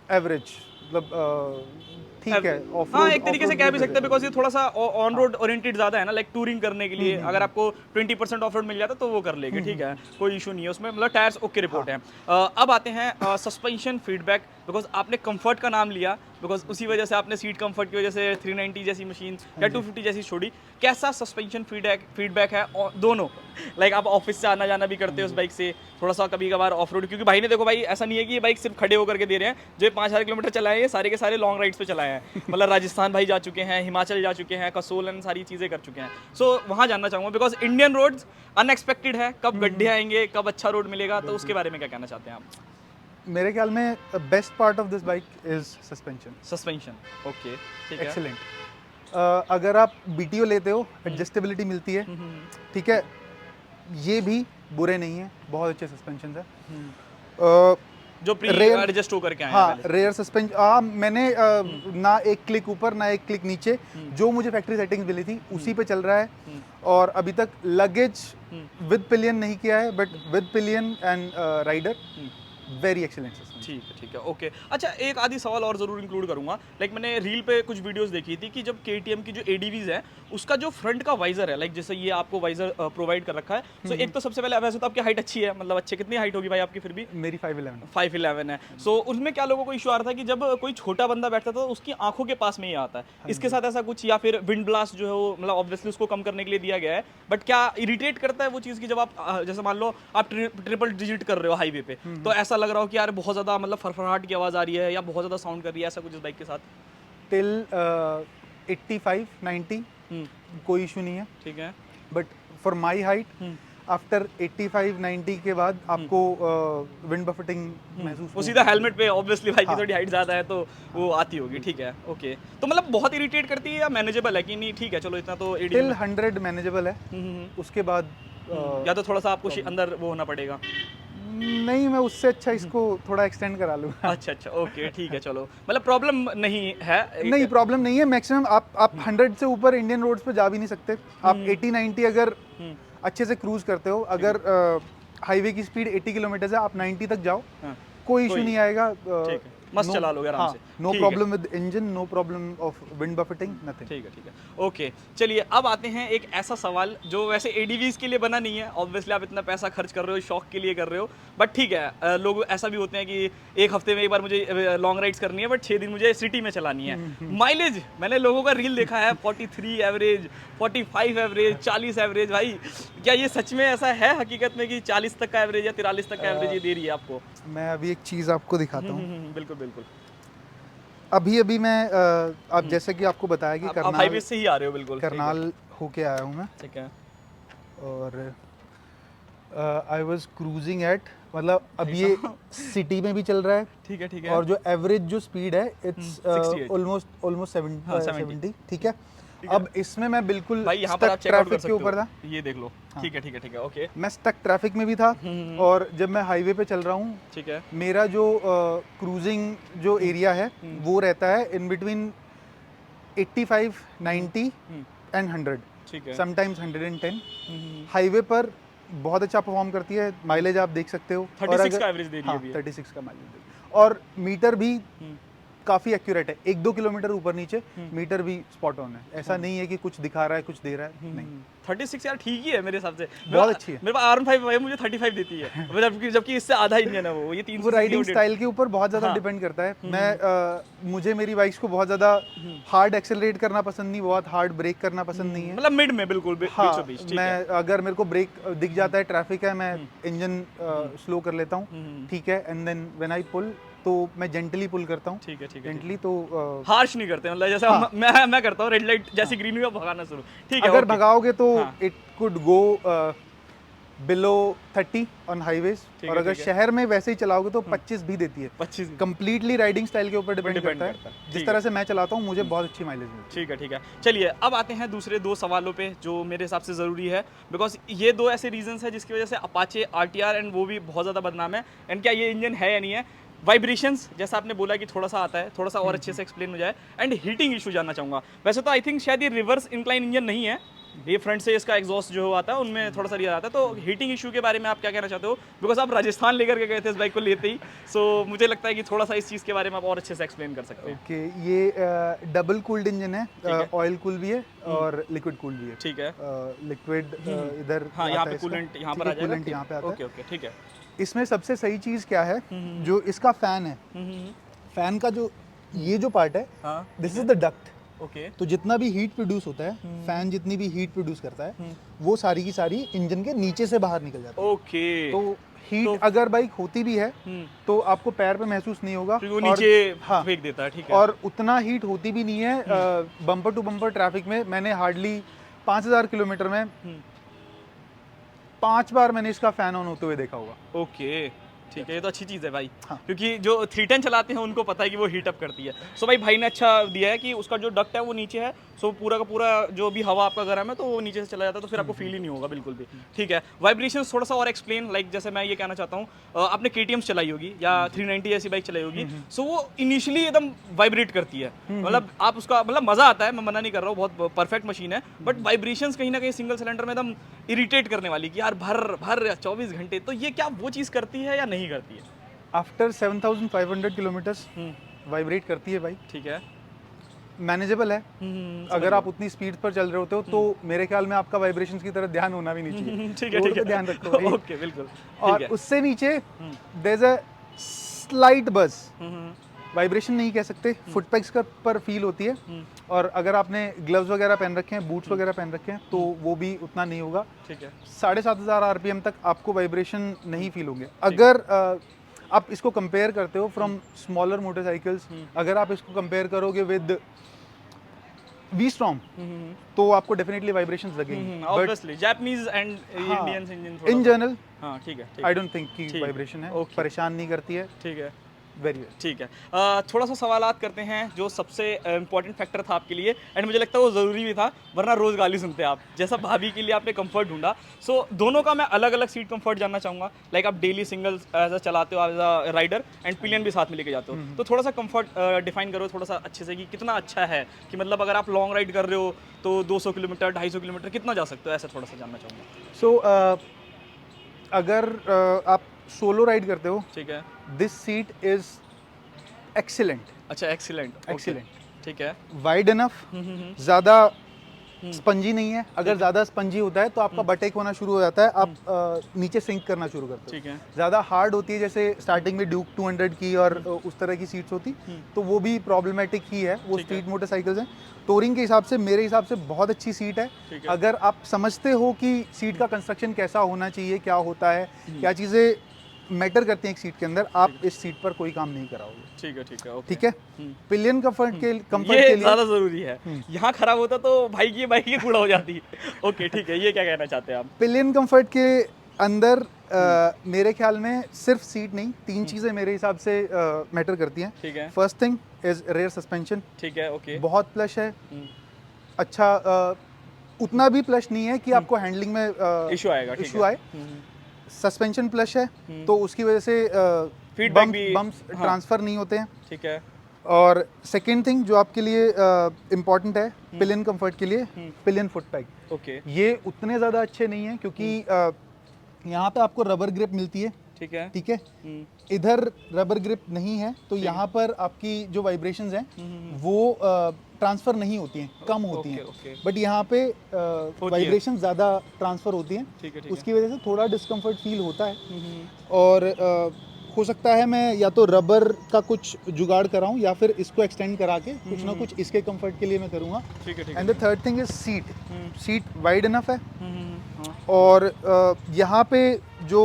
एवरेज, मतलब ठीक है। ऑफ रोड,
हाँ, एक तरीके से कह भी सकते हैं, बिकॉज ये थोड़ा सा ऑन रोड ओरिएंटेड ज्यादा है ना, लाइक टूरिंग करने के लिए। अगर आपको 20% ऑफ रोड मिल जाता तो वो कर लेंगे। ठीक है, कोई इशू नहीं है उसमें, मतलब टायर्स ओके रिपोर्ट है। अब आते हैं सस्पेंशन फीडबैक, बिकॉज आपने कंफर्ट का नाम लिया, बिकॉज उसी वजह से आपने सीट कंफर्ट की वजह से 390 जैसी मशीन या 250 जैसी छोड़ी। कैसा सस्पेंशन फीडबैक है दोनों? लाइक आप ऑफिस से आना जाना भी करते हो उस बाइक से, थोड़ा सा कभी कभार ऑफ रोड, क्योंकि भाई ने देखो भाई ऐसा नहीं है कि ये बाइक सिर्फ खड़े होकर के दे रहे हैं। जो 5,000 किलोमीटर चलाए हैं सारे के सारे लॉन्ग राइड्स पे चलाए हैं, मतलब राजस्थान भाई जा चुके हैं, हिमाचल जा चुके हैं, कसोल एंड सारी चीज़ें कर चुके हैं। सो वहाँ जानना चाहूँगा, बिकॉज इंडियन रोड्स अनएक्सपेक्टेड है, कब गड्ढे आएंगे, कब अच्छा रोड मिलेगा, तो उसके बारे में क्या कहना चाहते हैं आप?
मेरे ख्याल में best part of this bike is suspension.
Suspension, okay, ठीक है।
एक्सीलेंट। अगर आप BTO लेते हो एडजस्टेबिलिटी मिलती है, ठीक है, ये भी बुरे नहीं है, बहुत अच्छे सस्पेंशन है।
जो प्री एडजस्ट होकर के आए हैं
हाँ,
पहले।
रेयर सस्पेंशन मैंने ना एक क्लिक ऊपर ना एक क्लिक नीचे, जो मुझे फैक्ट्री सेटिंग्स मिली थी उसी पे चल रहा है। और अभी तक लगेज विद पिलियन नहीं किया है, but with pillion and rider very excellent suspension.
ठीक है, ओके। अच्छा, एक आधी सवाल और ज़रूर इंक्लूड करूंगा। लाइक मैंने रील पे कुछ वीडियोस देखी थी कि जब KTM की जो ADVs है उसका जो फ्रंट का वाइजर है, लाइक जैसे ये आपको वाइजर प्रोवाइड कर रखा है, सो एक तो सबसे पहले वैसे तो आपकी हाइट अच्छी है, मतलब अच्छे, कितनी हाइट होगी भाई आपकी फिर भी?
मेरी 5'11".
5'11" है। सो उसमें क्या लोगों को इशू आ रहा था कि जब कोई छोटा बंदा बैठता था तो उसकी आंखों के पास में ही आता है। इसके साथ ऐसा कुछ, या फिर विंड ब्लास्ट जो है वो मतलब ऑब्वियसली उसको कम करने के लिए दिया गया है, बट क्या इरिटेट करता है वो चीज़ की जब आप जैसे मान लो आप ट्रिपल डिजिट कर रहे हो हाईवे पे, तो ऐसा लग रहा हो कि यार बहुत ज़्यादा मतलब फरफराहट की आवाज़ आ रही है या बहुत ज़्यादा साउंड कर रही है, ऐसा कुछ इस बाइक के साथ?
टिल 85-90 कोई इशू नहीं है,
ठीक है।
But for my height after 85-90 के बाद आपको विंड बफेटिंग महसूस
वो सीधा हेलमेट पे ऑब्वियसली भाई की
हाँ।
थोड़ी हाइट ज़्यादा है तो वो आती होगी, ठीक है, ओके। तो मतलब बहुत इरिटेट करती है या मैनेजेबल है कि नहीं ठीक है चलो इतना तो
टिल 100 मैनेजेबल है, उसके बाद
या तो थोड़ा सा आपको अंदर वो होना पड़ेगा?
नहीं, मैं उससे अच्छा इसको थोड़ा एक्सटेंड करा लूँगा।
अच्छा, ओके, ठीक है, चलो मतलब प्रॉब्लम नहीं है।
नहीं, प्रॉब्लम नहीं है। मैक्सिमम आप 100 से ऊपर इंडियन रोड्स पे जा भी नहीं सकते। आप 80-90 अगर अच्छे से क्रूज करते हो, अगर हाईवे की स्पीड 80 किलोमीटर है, आप 90 तक जाओ, कोई इशू नहीं आएगा।
ठीक है, मस्त चला लोगे आराम से।
No problem with engine, no problem of wind buffeting, nothing.
ठीक है, ओके। चलिए अब आते हैं एक ऐसा सवाल जो वैसे ADVs के लिए बना नहीं है, ऑब्वियसली आप इतना पैसा खर्च कर रहे हो, शौक के लिए कर रहे हो, बट ठीक है, लोग ऐसा भी होते हैं कि एक हफ्ते में एक बार मुझे लॉन्ग राइड्स करनी है, बट 6 दिन मुझे सिटी में चलानी है। माइलेज मैंने लोगों का रील देखा है 43 एवरेज, 45 एवरेज, 40 एवरेज। भाई क्या ये सच में ऐसा है हकीकत में कि 40 तक का एवरेज या 43 तक का एवरेज ये दे रही है आपको?
मैं अभी एक चीज़ आपको दिखाता हूँ।
बिल्कुल।
अभी मैं अब जैसे कि आपको बताया कि
आप हाईवे से ही आ रहे हो, बिल्कुल
करनाल होके आया हूँ मैं,
ठीक है।
और आई वाज क्रूजिंग एट, मतलब अब ये सिटी में भी चल रहा है,
ठीक है।
और जो एवरेज जो स्पीड है इट्स
68
ऑलमोस्ट 70, ठीक है। अब इसमें मैं बिल्कुल
भाई यहाँ पर आप चेकआउट कर
ट्रैफिक के
सकते
ऊपर
हो,
था।
ये देख लो, ठीक है, ओके।
मैं स्टक ट्रैफिक में भी था, और जब मैं हाईवे पे चल रहा हूँ,
ठीक है,
मेरा जो क्रूजिंग जो एरिया है वो रहता है इन बिटवीन 85, 90 एंड 100,
ठीक है।
समटाइम्स 110। हाईवे पर बहुत अच्छा परफॉर्म करती है, माइलेज आप देख सकते हो।
36 का एवरेज दे रही है अभी।
36 का माइलेज, और मीटर भी काफ़ी एक्यूरेट है, 1-2 किलोमीटर ऊपर नीचे मीटर भी स्पॉट ऑन है। ऐसा नहीं है कि कुछ दिखा रहा है कुछ दे रहा है, नहीं।
36 यार ठीक ही है मेरे हिसाब से,
बहुत अच्छी है।
मेरे पास R15 है, मुझे 35 देती है, जबकि इससे आधा इंजन है वो, ये 300
वो राइडिंग स्टाइल के ऊपर बहुत ज़्यादा डिपेंड करता है। मैं मुझे मेरी बाइक्स को बहुत ज़्यादा हार्ड एक्सेलरेट करना पसंद नहीं, बहुत हार्ड ब्रेक करना पसंद नहीं है,
मतलब मिड में बिल्कुल
हाँ,
बीचों-बीच, ठीक
मैं
है।
अगर मेरे को ब्रेक दिख जाता है, ट्रैफिक है, मैं इंजन स्लो कर लेता हूँ, ठीक है, एंड देन व्हेन आई पुल तो मैं जेंटली पुल करता हूँ,
ठीक है।
जेंटली, तो
हार्श नहीं करते, मतलब जैसे मैं करता हूँ, रेड लाइट जैसी ग्रीन हुई भगाना शुरू, ठीक है।
अगर भगाओगे तो it could go below 30 on highways, और अगर शहर में वैसे ही चलाओगे तो 25 भी देती है।
25
कंप्लीटली राइडिंग स्टाइल के ऊपर डिपेंड करता है। जिस तरह से मैं चलाता हूँ मुझे बहुत अच्छी माइलेज मिलती है।
ठीक है। चलिए अब आते हैं दूसरे 2 सवालों पे जो मेरे हिसाब से ज़रूरी है, बिकॉज ये 2 ऐसे रीजंस है जिसकी वजह से अपाचे RTR एंड वो भी बहुत ज़्यादा बदनाम है। एंड क्या ये इंजन है या नहीं है? वाइब्रेशंस, जैसा आपने बोला कि थोड़ा सा आता है, थोड़ा सा और अच्छे से एक्सप्लेन हो जाए। एंड हीटिंग इशू जानना चाहूँगा। वैसे तो आई थिंक शायद ये रिवर्स इंक्लाइन इंजन नहीं है, ये फ्रंट से इसका एग्जॉस्ट जो आता है उनमें थोड़ा सा रियर आता है, तो हीटिंग इशू के बारे में आप क्या कहना चाहते हो? बिकॉज आप राजस्थान लेकर के गए थे इस बाइक को लेते ही, सो मुझे लगता है कि थोड़ा सा इस चीज़ के बारे में आप और अच्छे से एक्सप्लेन कर सकते हैं।
ओके, ये डबल कूल्ड इंजन है, ऑयल कूल भी है और लिक्विड कूल भी है,
ठीक है।
लिक्विड इधर,
हाँ, यहाँ पे कूलेंट यहाँ पर आ जाएगा,
कूलेंट यहाँ पे आता है।
ओके, ठीक है।
इसमें सबसे सही चीज़ क्या है, जो इसका फैन है, फैन का जो ये जो पार्ट है, this is the duct.
Okay,
तो जितना भी हीट प्रोड्यूस होता है, फैन जितनी भी हीट प्रोड्यूस करता है, वो सारी की सारी इंजन के नीचे से बाहर निकल जाती है।
ओके,
तो हीट अगर बाइक होती भी है तो आपको पैर पे महसूस नहीं होगा,
वो नीचे फेंक देता है, ठीक है।
और उतना हीट होती भी नहीं है। बम्पर टू बम्पर ट्रैफिक में मैंने हार्डली 5000 किलोमीटर में 5 बार मैंने इसका फैन ऑन होते हुए देखा होगा।
ओके, ठीक है, ये तो अच्छी चीज़ है भाई।
हाँ।
क्योंकि जो 310 चलाते हैं उनको पता है कि वो हीट अप करती है। सो भाई ने अच्छा दिया है कि उसका जो डक्ट है वो नीचे है, सो पूरा का पूरा जो भी हवा आपका गर्म है तो वो नीचे से चला जाता है, तो फिर आपको फील ही नहीं होगा बिल्कुल भी। ठीक है, वाइब्रेशंस थोड़ा सा और एक्सप्लेन, लाइक जैसे मैं ये कहना चाहता हूँ, आपने KTM चलाई होगी या 390 ऐसी बाइक चलाई होगी, सो वो इनिशियली एकदम वाइब्रेट करती है, मतलब आप उसका मतलब मज़ा आता है, मैं मना नहीं कर रहा हूँ, बहुत परफेक्ट मशीन है, बट वाइब्रेशंस कहीं ना कहीं सिंगल सिलेंडर में एकदम इरिटेट करने वाली कि यार भर भर 24 घंटे, तो ये क्या वो चीज़ करती है या नहीं करती है?
आफ्टर 7,500 किलोमीटर्स वाइब्रेट करती है बाइक,
ठीक है।
मैनेजेबल है।
समझ
अगर
गया।
आप उतनी स्पीड पर चल रहे होते हो तो मेरे ख्याल में आपका वाइब्रेशंस की तरफ ध्यान होना भी नहीं चाहिए।
ठीक है,
रोड
ठीक
पे
है।
ध्यान रखो भाई।
ओके, बिल्कुल।
और
ठीक है।
उससे नीचे देयर इज अ स्लाइट बज,
हम्म,
वाइब्रेशन नहीं कह सकते, फुट पैक्स का पर फील होती है। और अगर आपने ग्लव्स वगैरह पहन रखे हैं, बूट्स वगैरह पहन रखे हैं, तो वो भी उतना नहीं होगा।
ठीक है।
7,500 RPM तक आपको वाइब्रेशन नहीं फील होंगे। अगर आप इसको कंपेयर करते हो फ्रॉम स्मॉलर मोटरसाइकिल्स, अगर आप इसको कंपेयर करोगे विद V-Strom, तो आपको डेफिनेटली वाइब्रेशंस लगेंगे। But
obviously Japanese and Indians engine थोड़ा
इन
सा-
जनरल
हाँ, ठीक है, ठीक
आई
है।
डोंट थिंक कि
ठीक,
वाइब्रेशन है,
ओके।
परेशान नहीं करती है।
ठीक है।
Very well.
ठीक है। थोड़ा सा सवालात करते हैं जो सबसे इंपॉर्टेंट फैक्टर था आपके लिए, एंड मुझे लगता है वो ज़रूरी भी था, वरना रोज़ गाली सुनते आप। जैसा भाभी के लिए आपने कंफर्ट ढूंढा, सो दोनों का मैं अलग अलग सीट कंफर्ट जानना चाहूँगा। लाइक आप डेली सिंगल एज अ चलाते हो as a rider, and pillion भी साथ में लेके जाते हो, तो थोड़ा सा कंफर्ट डिफाइन करो थोड़ा सा अच्छे से कि कितना अच्छा है, कि मतलब अगर आप लॉन्ग राइड कर रहे हो तो 200 किलोमीटर 250 किलोमीटर कितना जा सकते हो, ऐसा थोड़ा सा जानना चाहूँगा।
सो अगर आप सोलो राइड करते हो,
ठीक है।
दिस सीट इज एक्सीलेंट,
अच्छा, एक्सीलेंट।
एक्सीलेंट,
ठीक है।
वाइड इनफ, ज़्यादा स्पंजी नहीं है। अगर ज़्यादा स्पंजी होता है तो आपका बट एक होना शुरू हो जाता है, आप नीचे सिंक करना शुरू करते
ठीक
हो।
है।
ज़्यादा हार्ड होती है, जैसे स्टार्टिंग में ड्यूक 200 की और उस तरह की सीट्स होती, तो वो भी प्रॉब्लमेटिक ही है। वो
ठीक है।
स्ट्रीट मोटरसाइकिल्स हैं। टूरिंग के हिसाब से मेरे हिसाब से बहुत अच्छी सीट है।
ठीक है।
अगर आप समझते हो कि सीट का कंस्ट्रक्शन कैसा होना चाहिए, क्या होता है, क्या चीज़ें मैटर करती हैं एक सीट के अंदर, आप इस सीट पर कोई काम नहीं कराओगे।
ठीक है, ठीक है, ओके।
ठीक है। पिलियन कंफर्ट के
ये
लिए
ज़्यादा ज़रूरी है, यहाँ खराब होता तो भाई की बाइक ही कूड़ा हो जाती। ओके, ठीक है, ये क्या कहना चाहते हैं आप?
पिलियन कंफर्ट के अंदर मेरे ख्याल में सिर्फ सीट नहीं, तीन चीज़ें मेरे हिसाब से मैटर करती हैं।
ठीक है।
First thing is rare suspension,
ठीक है, ओके।
बहुत प्लश है। अच्छा, उतना भी प्लश नहीं है कि आपको हैंडलिंग में
इशू आएगा, ठीक
इशू
है।
आए। सस्पेंशन प्लश है, तो उसकी वजह से
Feedback भी-
बम्प्स
हाँ।
ट्रांसफ़र नहीं होते हैं।
ठीक है।
और सेकेंड थिंग जो आपके लिए इम्पॉर्टेंट है पिलियन कंफर्ट के लिए, पिलियन फुट पैक,
ओके।
ये उतने ज़्यादा अच्छे नहीं हैं, क्योंकि यहाँ पे आपको रबर ग्रिप मिलती है।
ठीक है।
ठीक है, इधर रबर ग्रिप नहीं है, तो यहाँ पर आपकी जो वाइब्रेशंस हैं वो ट्रांसफ़र नहीं होती हैं, कम होती हैं।
ओके।
बट यहाँ पे
है।
वाइब्रेशन ज़्यादा ट्रांसफ़र होती हैं,
ठीक है, ठीक है।
उसकी वजह से थोड़ा डिस्कम्फर्ट फील होता है। और हो सकता है मैं या तो रबर का कुछ जुगाड़ कराऊं, या फिर इसको एक्सटेंड करा के कुछ ना कुछ इसके कंफर्ट के लिए मैं करूँगा।
ठीक है, ठीक है।
And the third thing is seat. Seat wide enough है,
हाँ,
और यहाँ पे जो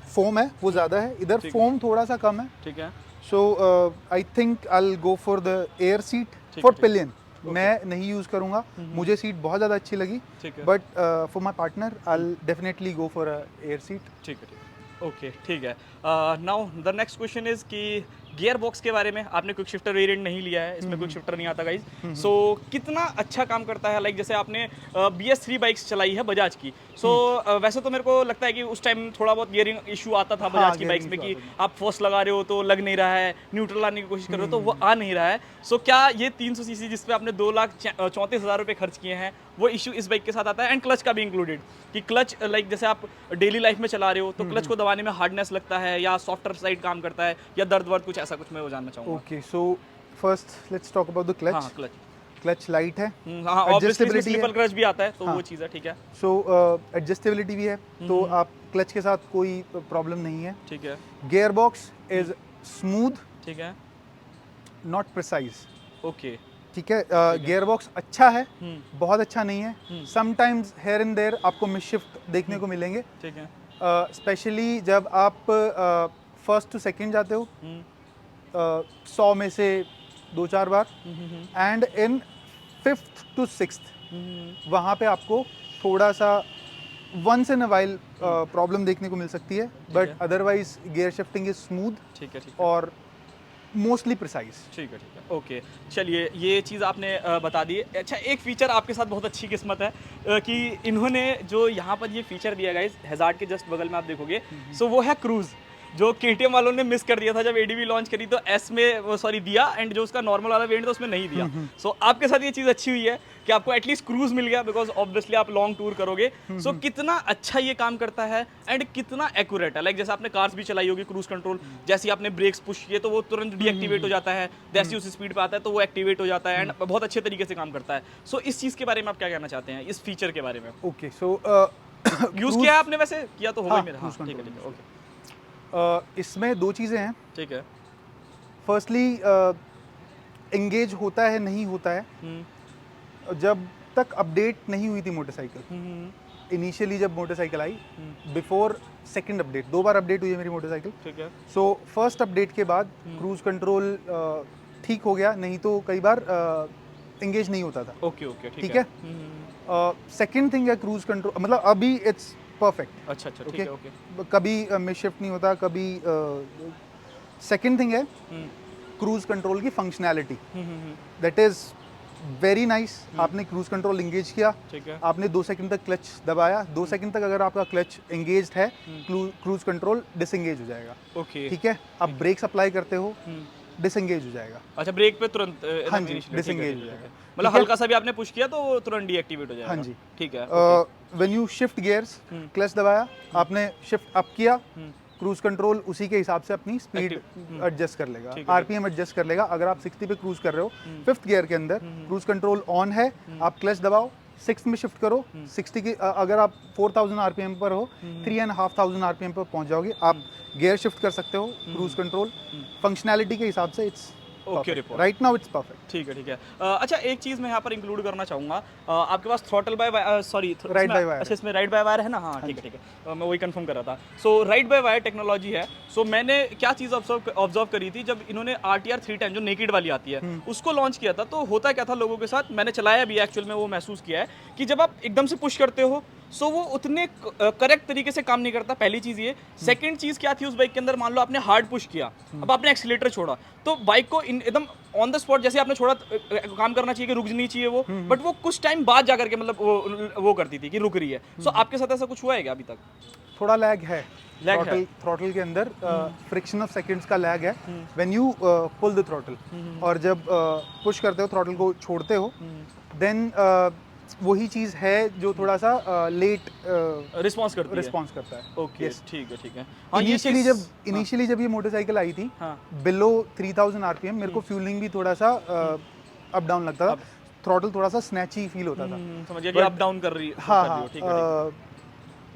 फोम है वो ज़्यादा है, इधर
ठीक है।
फोम थोड़ा सा कम है।
ठीक है।
So I think I will go for the air seat
ठीक
फॉर
है,
पिलियन। मैं नहीं यूज़ करूँगा, मुझे सीट बहुत ज़्यादा अच्छी लगी,
ठीक है।
But for my partner I will definitely go for a air seat.
ठीक है, ठीक है। ओके, ठीक है। Now the next question is कि गियर बॉक्स के बारे में, आपने क्विक शिफ्टर वेरिएंट नहीं लिया है, इसमें क्विक शिफ्टर नहीं आता गाइज, सो कितना अच्छा काम करता है। लाइक जैसे आपने BS3 बाइक्स चलाई है बजाज की, सो वैसे तो मेरे को लगता है कि उस टाइम थोड़ा बहुत गियरिंग इशू आता था बजाज की बाइक्स में, कि आप फोर्स लगा रहे हो तो लग नहीं रहा है, न्यूट्रल लाने की कोशिश कर रहे हो तो वो आ नहीं रहा है। सो क्या ये 300 सीसी जिस पे आपने 2,34,000 रुपये खर्च किए हैं, वो इशू इस बाइक के साथ आता है? एंड क्लच का भी इंक्लूडेड, कि क्लच लाइक जैसे आप डेली लाइफ में चला रहे हो तो क्लच को दबाने में हार्डनेस लगता है, या सॉफ्टर साइड काम करता है, या दर्द वर्द कुछ ऐसा कुछ मैं वो जानना चाहूँगा।
Okay, so first let's talk about the clutch.
हाँ, क्लच।
क्लच लाइट है,
हाँ, ऑब्वियसली
एडजस्टेबिलिटी
स्लिपल
है,
क्लच भी आता है, तो
हाँ।
वो चीज़ है, ठीक है।
सो एडजस्टेबिलिटी भी है, तो आप क्लच के साथ कोई प्रॉब्लम नहीं है।
ठीक है।
गियर बॉक्स इज स्मूथ,
ठीक है।
Not precise.
ओके।
ठीक है, गियर बॉक्स अच्छा है, बहुत अच्छा नहीं है। समटाइम्स हेयर एंड देयर आपको मिसशिफ्ट देखने को मिलेंगे,
ठीक है।
स्पेशली जब आप फर्स्ट टू सेकंड जाते हो, 100 में से 2-4 बार, and in 5th to 6th वहाँ पे आपको थोड़ा सा once in a while problem देखने को मिल सकती है,
है।
But otherwise gear shifting is smooth
ठीक है
और मोस्टली प्रिसाइज।
ठीक है ओके। चलिए ये चीज़ आपने बता दी। अच्छा एक फ़ीचर आपके साथ बहुत अच्छी किस्मत है कि इन्होंने जो यहाँ पर ये फ़ीचर दिया गाइस हैज़ार्ड के जस्ट बगल में आप देखोगे, सो वो है क्रूज़, जो केटीएम वालों ने मिस कर दिया था जब एडीवी लॉन्च करी तो एस में वो सॉरी दिया, एंड जो उसका नॉर्मल वाला वेरिएंट था उसमें नहीं दिया। सो आपके साथ ये चीज़ अच्छी हुई है कि आपको एटलीस्ट क्रूज मिल गया, बिकॉज ऑब्वियसली आप लॉन्ग टूर करोगे। सो कितना अच्छा ये काम करता है एंड कितना एक्यूरेट है। लाइक जैसे आपने कार्स भी चलाई होगी, क्रूज कंट्रोल जैसे ही आपने ब्रेक्स पुश किए तो वो तुरंत डीएक्टिवेट हो जाता है, जैसे ही उस स्पीड पे आता है तो वो एक्टिवेट हो जाता है एंड बहुत अच्छे तरीके से काम करता है। सो इस चीज़ के बारे में आप क्या कहना चाहते हैं, इस फीचर के बारे में?
ओके सो
यूज़ किया है आपने, वैसे किया तो होगा
हाँ,
ही मेरा। हाँ
cruise
ठीक है
control
ठीक है ओके
इसमें दो चीज़ें हैं।
ठीक है।
फर्स्टली एंगेज होता है नहीं होता है जब तक अपडेट नहीं हुई थी मोटरसाइकिल। इनिशियली जब मोटरसाइकिल आई, बिफोर सेकंड अपडेट, 2 बार अपडेट हुई है मेरी मोटरसाइकिल।
ठीक है।
सो फर्स्ट अपडेट के बाद क्रूज कंट्रोल ठीक हो गया, नहीं तो कई बार एंगेज नहीं होता था।
ओके ओके
ठीक है। सेकंड थिंग है क्रूज कंट्रोल, मतलब अभी इट्स परफेक्ट।
अच्छा अच्छा ठीक है ओके।
कभी मिसशिफ्ट नहीं होता कभी। सेकंड थिंग है क्रूज कंट्रोल की functionality, that is very nice. आपने क्रूज कंट्रोल एंगेज किया,
ठीक है।
आपने 2 सेकंड तक क्लच दबाया, 2 सेकंड तक अगर आपका क्लच एंगेज्ड है, क्रूज कंट्रोल डिसएंगेज हो जाएगा।
ओके
ठीक है। आप ब्रेक्स अप्लाई करते हो, डिसएंगेज हो जाएगा।
अच्छा ब्रेक पे तुरंत
हाँ जी, डिसएंगेज हो जाएगा।
मतलब हल्का सा भी आपने पुश किया तो वो तुरंत डीएक्टिवेट हो जाएगा।
हाँ जी।
ठीक है।
When you shift gears, clutch दबाया, आपने शिफ्ट अप किया, क्रूज कंट्रोल उसी के हिसाब से अपनी स्पीड एडजस्ट कर लेगा, आरपीएम एडजस्ट कर लेगा। अगर आप 60 पे क्रूज कर रहे हो, 5th गियर के अंदर क्रूज कंट्रोल ऑन है, आप क्लच दबाओ, 6th में शिफ्ट करो, 60 की अगर आप 4000 आरपीएम पर हो, 3500 आरपीएम पर पहुंच जाओगे। आप गियर शिफ्ट कर सकते हो, क्रूज कंट्रोल फंक्शनैलिटी के हिसाब से it's
okay report.
Right now it's perfect.
ठीक है ठीक है। अच्छा एक चीज़ मैं यहाँ पर इंक्लूड करना चाहूँगा, आपके पास throttle by sorry
Ride by wire
अच्छा इसमें राइड बाय वायर है ना? हाँ ठीक है ठीक है। मैं वही कंफर्म कर रहा था। सो राइड बाय वायर टेक्नोलॉजी है। सो मैंने क्या चीज़ ऑब्जर्व करी थी जब इन्होंने RTR 310 जो नेकेड वाली आती है उसको लॉन्च किया था, तो होता क्या था लोगों के साथ, मैंने चलाया भी एक्चुअल में, वो महसूस किया है कि जब आप एकदम से पुश करते हो सो वो उतने करेक्ट तरीके से काम नहीं करता। पहली चीज़ ये। सेकंड चीज़ क्या थी उस बाइक के अंदर, मान लो आपने हार्ड पुश किया, अब आपने एक्सीलेटर छोड़ा तो बाइक को एकदम ऑन द स्पॉट जैसे आपने छोड़ा काम करना चाहिए कि रुक नहीं चाहिए वो, बट वो कुछ टाइम बाद जा करके मतलब वो करती थी कि रुक रही है। सो आपके साथ ऐसा कुछ हुआ है क्या अभी तक?
थोड़ा लैग है
Lag है।
थ्रॉटल के अंदर, फ्रिक्शन ऑफ सेकंड्स का लैग है when you pull the throttle, और जब पुश करते हो थ्रॉटल को छोड़ते हो, देन वही चीज़ है जो थोड़ा सा लेट
रिस्पॉन्स
करता है।
ओके ठीक है ठीक है।
इनिशियली जब ये मोटरसाइकिल आई थी,
हाँ
बिलो 3000 आरपीएम, मेरे को फ्यूलिंग भी थोड़ा सा अप डाउन लगता था, थ्रॉटल थोड़ा सा स्नैची फील होता था।
समझ गया कि अप डाउन कर रही
हाँ
कर रही
हाँ
हो। ठीक है ठीक है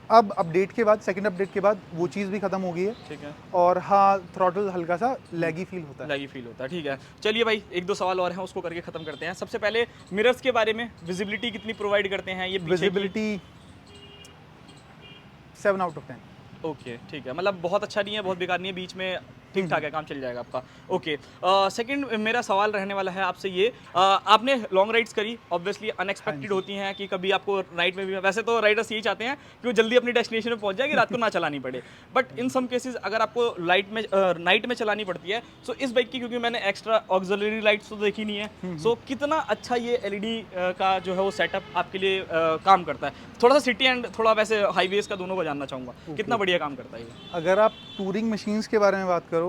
अब अपडेट के बाद, सेकंड अपडेट के बाद वो चीज़ भी खत्म हो गई है,
ठीक है।
और हाँ थ्रॉटल हल्का सा लैगी फील होता है।
लगी फील होता है। ठीक है चलिए भाई, एक दो सवाल और हैं उसको करके खत्म करते हैं। सबसे पहले मिरर्स के बारे में, विजिबिलिटी कितनी प्रोवाइड करते हैं ये पीछे की?
Visibility 7 out of 10।
ओके ठीक है, मतलब बहुत अच्छा नहीं है बहुत बेकार नहीं है, बीच में ठीक ठाक है, काम चल जाएगा आपका। ओके सेकंड मेरा सवाल रहने वाला है आपसे ये, आपने लॉन्ग राइड्स करी, ऑब्वियसली अनएक्सपेक्टेड होती हैं कि कभी आपको नाइट में भी, वैसे तो राइडर्स यही चाहते हैं कि वो जल्दी अपनी डेस्टिनेशन में पहुंच जाए कि रात को ना चलानी पड़े, बट इन सम केसेस अगर आपको नाइट में चलानी पड़ती है, सो इस बाइक की, क्योंकि मैंने एक्स्ट्रा ऑक्सिलरी लाइट्स तो देखी नहीं है, सो कितना अच्छा ये एलईडी का जो है वो सेटअप आपके लिए काम करता है? थोड़ा सा सिटी एंड थोड़ा वैसे हाईवेज का दोनों को जानना चाहूँगा, कितना बढ़िया काम करता है ये?
अगर आप टूरिंग मशीन्स के बारे में बात करो,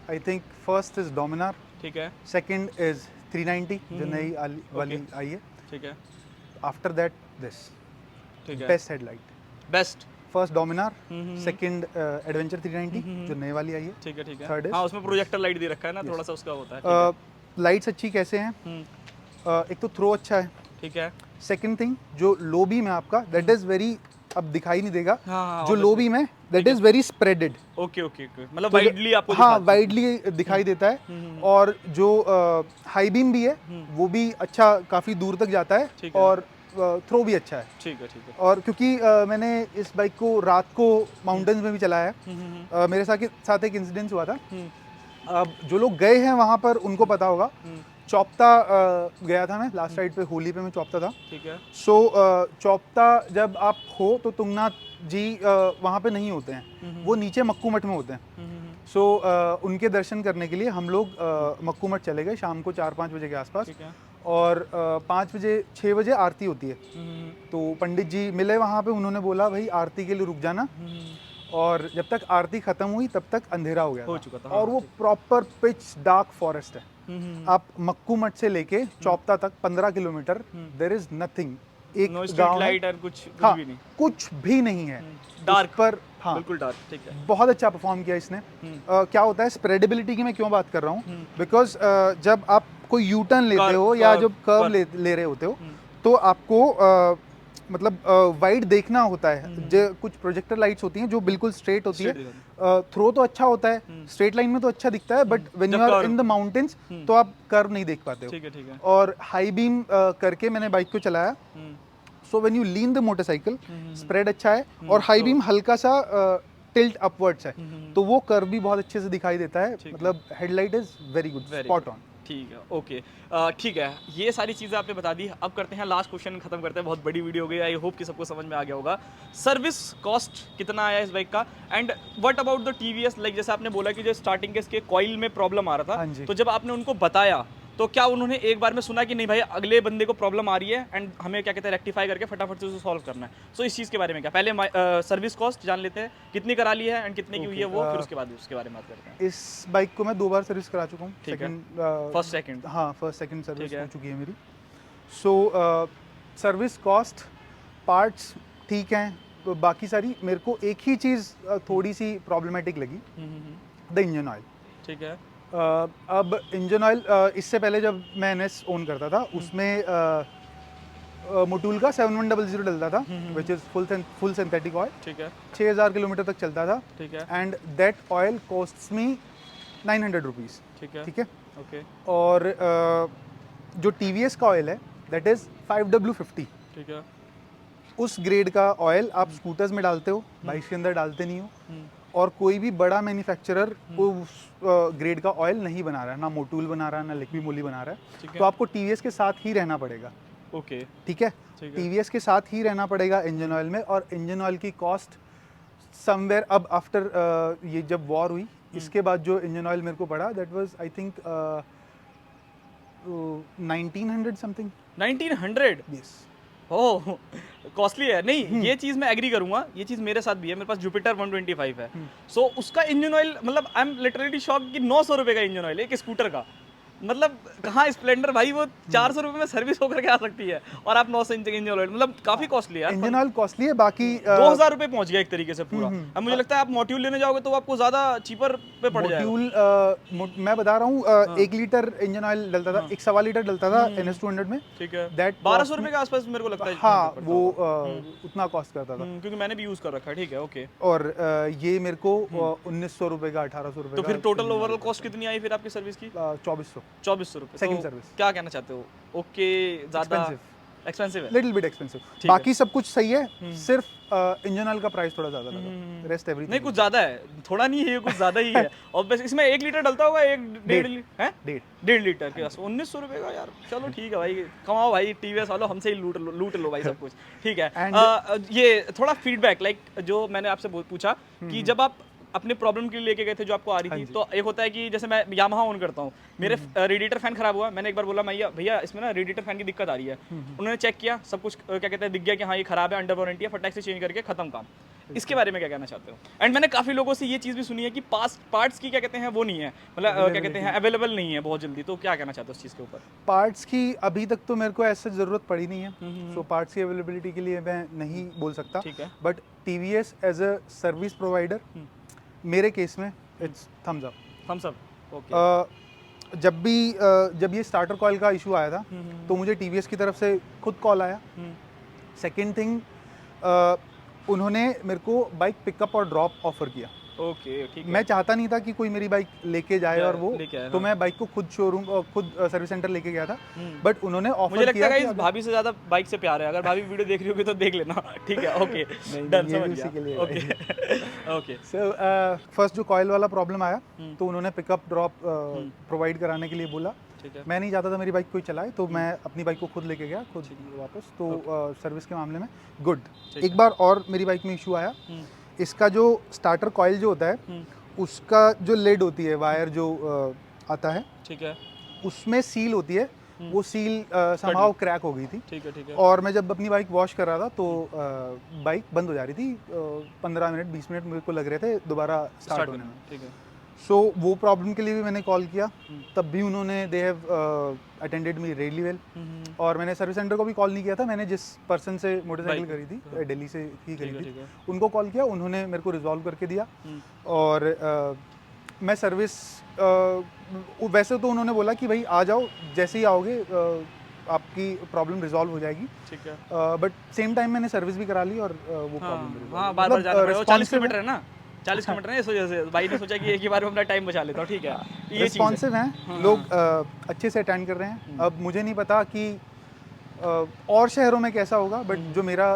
I think first is Dominar,
ठीक है
सेकंड इज 390 जो नई वाली आई है,
ठीक है
आफ्टर दैट दिस,
ठीक है
best headlight,
best.
First Dominar, second adventure 390 जो नई वाली आई है,
ठीक है ठीक है।
Third is-
हाँ उसमें प्रोजेक्टर लाइट दे रखा है ना, थोड़ा सा उसका होता है।
लाइट्स अच्छी कैसे हैं? एक तो थ्रो अच्छा है,
ठीक है।
सेकंड थिंग जो लो बीम है आपका, दैट इज वेरी, अब दिखाई नहीं देगा,
हाँ,
जो लो बीम है that is very spreaded,
okay okay okay, मतलब वाइडली आपको
हाँ
दिखाता है।
वाइडली दिखाई देता है, और जो हाई बीम भी है वो भी अच्छा काफ़ी दूर तक जाता है,
ठीक है।
और थ्रो भी अच्छा है।
ठीक है ठीक है।
और क्योंकि मैंने इस बाइक को रात को माउंटेन्स में भी चलाया है, मेरे साथ एक इंसिडेंस हुआ था। अब जो लोग गए हैं वहाँ पर उनको पता होगा चौपता गया था मैं लास्ट राइड पे, होली पे मैं चौपता था।
ठीक है।
सो चौपता जब आप हो तो तुंगनाथ जी वहाँ पे नहीं होते हैं, वो नीचे मक्कू मठ में होते हैं। सो उनके दर्शन करने के लिए हम लोग मक्कू मठ चले गए शाम को 4-5 बजे के आसपास।
ठीक है।
और 5 बजे 6 बजे आरती होती है, तो पंडित जी मिले वहाँ पे, उन्होंने बोला भाई आरती के लिए रुक जाना। और जब तक आरती खत्म हुई तब तक अंधेरा हो गया
हो
था।
चुका था,
और
हाँ,
वो
ठीक।
प्रॉपर पिच डार्क फॉरेस्ट है। आप मक्कू मठ से लेके चौपता तक 15 किलोमीटर, देयर इज नथिंग, एक
नो स्ट्रीट
गांव है,
लाइट और कुछ
हाँ
भी नहीं।
कुछ भी नहीं है।
डार्क,
उस पर हाँ
बिल्कुल डार्क। ठीक है।
बहुत अच्छा परफॉर्म किया इसने। क्या होता है स्प्रेडेबिलिटी की मैं क्यों बात कर रहा हूँ, बिकॉज जब आप कोई यू टर्न लेते हो या जब कर्व ले रहे होते हो तो आपको मतलब वाइड देखना होता है। जो कुछ प्रोजेक्टर लाइट्स होती हैं जो बिल्कुल स्ट्रेट होती है, थ्रो तो अच्छा होता है, स्ट्रेट लाइन में तो अच्छा दिखता है, but when you are in the mountains तो आप कर्व नहीं देख पाते हो।
ठीक है। ठीक है।
और हाई बीम करके मैंने बाइक को चलाया, so when you lean the motorcycle spread अच्छा है, और हाई बीम हल्का सा टिल्ट अपवर्ड्स है, तो वो कर्व भी बहुत अच्छे से दिखाई देता है। मतलब headlight is very good, spot on.
ठीक है, ओके। ठीक है, ये सारी चीज़ें आपने बता दी। अब करते हैं लास्ट क्वेश्चन, खत्म करते हैं। बहुत बड़ी वीडियो हो गई, आई होप कि सबको समझ में आ गया होगा। सर्विस कॉस्ट कितना आया इस बाइक का, and what about the TVS, like जैसे आपने बोला कि जो स्टार्टिंग के इसके कॉइल में प्रॉब्लम आ रहा
हाँ
था,
जी।
तो जब आपने उनको बताया तो क्या उन्होंने एक बार में सुना कि नहीं भाई अगले बंदे को प्रॉब्लम आ रही है एंड हमें क्या कहते हैं रेक्टिफाई करके फटाफट से उसे सॉल्व करना है? सो इस चीज़ के बारे में क्या, पहले सर्विस कॉस्ट जान लेते हैं, कितनी करा ली है एंड कितने की हुई है वो, फिर उसके बाद उसके बारे में बात करते हैं।
इस बाइक को मैं 2 बार सर्विस करा चुका हूँ।
ठीक है।
First
second.
हाँ, फर्स्ट सेकंड सर्विस
ठीक है।
हो चुकी है मेरी। सो सर्विस कॉस्ट, पार्ट्स ठीक हैं, तो बाकी सारी मेरे को एक ही चीज़ थोड़ी सी प्रॉब्लमेटिक लगी, द इंजन ऑयल।
ठीक है।
अब इंजन ऑयल इससे पहले जब मैं एनएस ओन करता था उसमें मोटूल का 7100 डलता था, which is full synthetic oil.
ठीक है।
6000 किलोमीटर तक चलता था,
ठीक है।
And that oil costs me 900 rupees.
ठीक है।
ठीक है।
ओके।
और जो टीवीएस का ऑयल है दैट इज़ 5W50।
ठीक है।
उस ग्रेड का ऑयल आप स्कूटर्स में डालते हो, बाइक्स के अंदर डालते नहीं हो, और कोई भी बड़ा मैन्युफैक्चरर उस ग्रेड का ऑयल नहीं बना रहा है, ना मोटूल बना रहा है, ना लिक्विड मोली बना रहा
ठीक
है।
है।
तो आपको टीवीएस के साथ ही रहना पड़ेगा।
ओके।
ठीक है,
ठीक है।
टीवीएस के साथ ही रहना पड़ेगा इंजन ऑयल में। और इंजन ऑयल की कॉस्ट समवेयर, अब आफ्टर ये जब वॉर हुई इसके बाद जो इंजन ऑयल मेरे को पड़ा that was I think 1900 something.
1900?
Yes.
Oh, costly है। नहीं, ये चीज़ मैं एग्री करूंगा, ये चीज़ मेरे साथ भी है। मेरे पास जुपिटर 125 है। सो उसका इंजन ऑयल, मतलब आई एम लिटरली शॉक कि 900 रुपये का इंजन ऑयल है एक स्कूटर का। मतलब कहाँ स्प्लेंडर भाई, वो 400 रुपये में सर्विस होकर के आ सकती है, और आप 900 इंजन ऑयल, मतलब काफ़ी कॉस्टली है यार।
इंजन ऑयल कॉस्टली है। बाकी
2000 रुपये पहुंच गया एक तरीके से पूरा। अब मुझे लगता है आप मॉड्यूल लेने जाओगे तो आपको ज़्यादा चीपर पे पड़ जाएगा।
मॉड्यूल मैं बता रहा हूँ 1 लीटर इंजन ऑयल डलता था, 1 सवा लीटर डलता था NS200 में।
ठीक है।
That
1200 रुपये के आसपास मेरे को लगता है।
हाँ, वो उतना कॉस्ट करता था।
क्योंकि मैंने भी यूज़ कर रखा है। ठीक है, ओके।
और ये मेरे को 1900 रुपये का, 1800 रुपये
तो
का।
फिर टोटल ओवरऑल कॉस्ट कितनी आई फिर आपकी सर्विस की? 2400 रुपये।
सेकंड
तो
सर्विस।
क्या कहना चाहते हो? ओके, ज़्यादा एक्सपेंसिव है?
Little bit expensive. बाकी सब कुछ सही है, सिर्फ इंजन ऑयल का प्राइस थोड़ा ज़्यादा लगा, रेस्ट एवरीथिंग।
नहीं, कुछ ज़्यादा है, थोड़ा नहीं है, ये कुछ ज़्यादा ही है। और बस इसमें 1 लीटर डलता होगा, 1.5 लीटर के बस 1900 रुपये का यार। चलो ठीक है भाई, कमाओ भाई टीवीएस वालों, हमसे ही लूट लो भाई सब कुछ। ठीक है। ये थोड़ा फीडबैक, लाइक जो मैंने आपसे पूछा कि जब आप अपने प्रॉब्लम के लिए लेके गए थे जो आपको आ रही थी, तो एक होता है कि जैसे मैं यामाहा ऑन करता हूँ, मेरे रेडिएटर फैन खराब हुआ, मैंने एक बार बोला भैया इसमें ना रेडिएटर फैन की दिक्कत आ रही है। उन्होंने चेक किया, सब कुछ क्या कहते हैं दिख गया कि हाँ ये खराब है, अंडर वारंटी है, फटाक से चेंज करके खत्म काम। इसके बारे में क्या कहना चाहते हो? एंड मैंने काफ़ी लोगों से ये चीज़ भी सुनी है कि पार्ट्स की क्या कहते हैं वो नहीं है, मतलब क्या कहते हैं अवेलेबल नहीं है बहुत जल्दी। तो क्या कहना चाहते हो उस चीज़ के ऊपर?
पार्ट्स की अभी तक तो मेरे को ऐसे ज़रूरत पड़ी नहीं है, सो पार्ट्स की अवेलेबिलिटी के लिए मैं नहीं बोल सकता।
ठीक है।
But TVS as a service provider मेरे केस में इट्स थम्स अप।
ओके।
जब ये स्टार्टर कॉइल का इशू आया था तो मुझे टीवीएस की तरफ से खुद कॉल आया। सेकंड थिंग, उन्होंने मेरे को बाइक पिकअप और ड्रॉप ऑफर किया।
ओके, ठीक है।
मैं चाहता नहीं था कि कोई मेरी बाइक लेके जाए और वो, तो मैं बाइक को खुद शोरूम और खुद सर्विस सेंटर लेके गया था, बट उन्होंने ऑफर
मुझे
किया।
लगता है भाभी से ज्यादा बाइक से प्यार है, अगर भाभी वीडियो देख रही होगी तो देख लेना। ठीक है, ओके, डन, समझ गया। ओके। ओके।
सो फर्स्ट जो कॉइल वाला प्रॉब्लम आया तो उन्होंने पिकअप ड्रॉप प्रोवाइड कराने के लिए बोला।
ठीक है।
मैं नहीं चाहता था मेरी बाइक कोई चलाए, तो मैं अपनी बाइक को खुद लेके गया खुद वापस। तो सर्विस के मामले में गुड।
ठीक
एक बार और मेरी बाइक में इशू आया, इसका जो स्टार्टर कॉइल जो होता है उसका जो लेड होती है, वायर जो आता है,
ठीक है,
उसमें सील होती है, वो सील समहाउ क्रैक हो गई थी।
ठीक है, ठीक है,
और मैं जब अपनी बाइक वॉश कर रहा था तो बाइक बंद हो जा रही थी। 15 मिनट 20 मिनट मेरे को लग रहे थे दोबारा स्टार्ट होने में।
ठीक है,
सो वो प्रॉब्लम के लिए भी मैंने कॉल किया, तब भी उन्होंने they have attended me really well. और मैंने सर्विस सेंटर को भी कॉल नहीं किया था, मैंने जिस पर्सन से मोटरसाइकिल करी थी, दिल्ली से ही करी थी, उनको कॉल किया, उन्होंने मेरे को रिजॉल्व करके दिया। और मैं सर्विस वैसे तो उन्होंने बोला कि भाई आ जाओ, जैसे ही आओगे आपकी प्रॉब्लम रिजॉल्व हो जाएगी।
ठीक है,
बट सेम टाइम मैंने सर्विस भी करा ली और वो प्रॉब्लम
हाँ, बार-बार जाना पड़ेगा। 40 किलोमीटर है ना, 40 किलोमीटर है, इस वजह से भाई ने सोचा कि एक ही बार में अपना टाइम बचा लेता हूँ। ठीक है, ये
रिस्पॉन्सिव हैं लोग, अच्छे से अटेंड कर रहे हैं। अब मुझे नहीं पता कि और शहरों में कैसा होगा, बट जो मेरा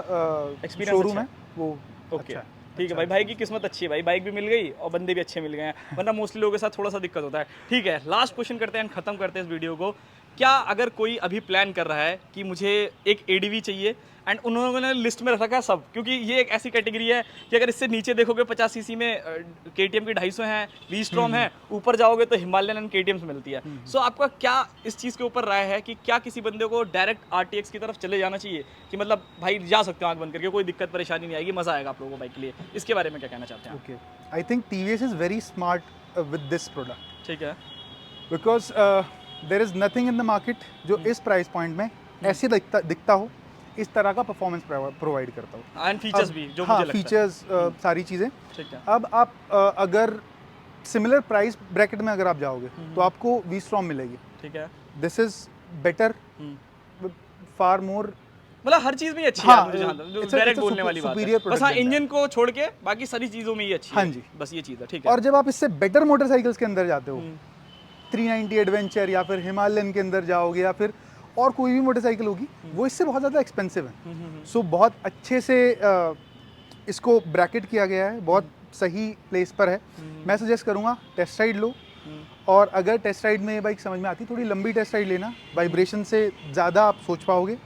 शोरूम है वो अच्छा है।
ठीक है भाई की किस्मत अच्छी है भाई, बाइक भी मिल गई और बंदे भी अच्छे मिल गए हैं, वरना मोस्टली लोगों के साथ थोड़ा सा दिक्कत होता है। ठीक है, लास्ट क्वेश्चन करते हैं, खत्म करते हैं इस वीडियो को। क्या अगर कोई अभी प्लान कर रहा है कि मुझे एक एडीवी चाहिए, एंड उन्होंने लिस्ट में रखा है सब, क्योंकि ये एक ऐसी कैटेगरी है कि अगर इससे नीचे देखोगे 50 सीसी में केटीएम की 250 है, वी स्ट्रॉम है, ऊपर जाओगे तो हिमालयन एंड केटीएम मिलती है। सो आपका क्या इस चीज़ के ऊपर राय है कि क्या किसी बंदे को डायरेक्ट आरटीएक्स की तरफ चले जाना चाहिए, कि मतलब भाई जा सकते हो आंख बंद करके, कोई दिक्कत परेशानी नहीं आएगी, मजा आएगा आप लोगों को बाइक के लिए? इसके बारे में क्या कहना चाहते हैं?
Okay, I think TVS is very smart with this product,
ठीक है,
because there is nothing in the market जो इस प्राइस पॉइंट में ऐसे दिखता हो, इस तरह का परफॉर्मेंस प्रोवाइड करता हूँ,
एंड फीचर्स भी जो
हाँ,
मुझे लगता है।
फीचर्स सारी चीज़ें।
ठीक है,
अब आप अगर सिमिलर प्राइस ब्रैकेट में अगर आप जाओगे तो आपको वी स्ट्रॉम मिलेगी।
ठीक है,
दिस इज बेटर, फार मोर,
मतलब हर चीज में ही अच्छी
हाँ,
है मुझे जहाँ तक, जो डायरेक्ट बोलने वाली बात है। बस हाँ, इंजन को छोड़ के बाकी सारी चीजों में ही अच्छी है।
हाँ जी,
बस ये चीज़ है। ठीक है,
और जब आप इससे बेटर मोटरसाइकिल्स के अंदर जाते हो, 390 एडवेंचर या फिर हिमालयन के अंदर जाओगे, या फिर और कोई भी मोटरसाइकिल होगी, वो इससे बहुत ज़्यादा एक्सपेंसिव है। सो बहुत अच्छे से इसको ब्रैकेट किया गया है, बहुत सही प्लेस पर है। मैं सजेस्ट करूँगा टेस्ट राइड लो, और अगर टेस्ट राइड में ये बाइक समझ में आती, थोड़ी लंबी टेस्ट राइड लेना, वाइब्रेशन से ज़्यादा आप सोच पाओगे,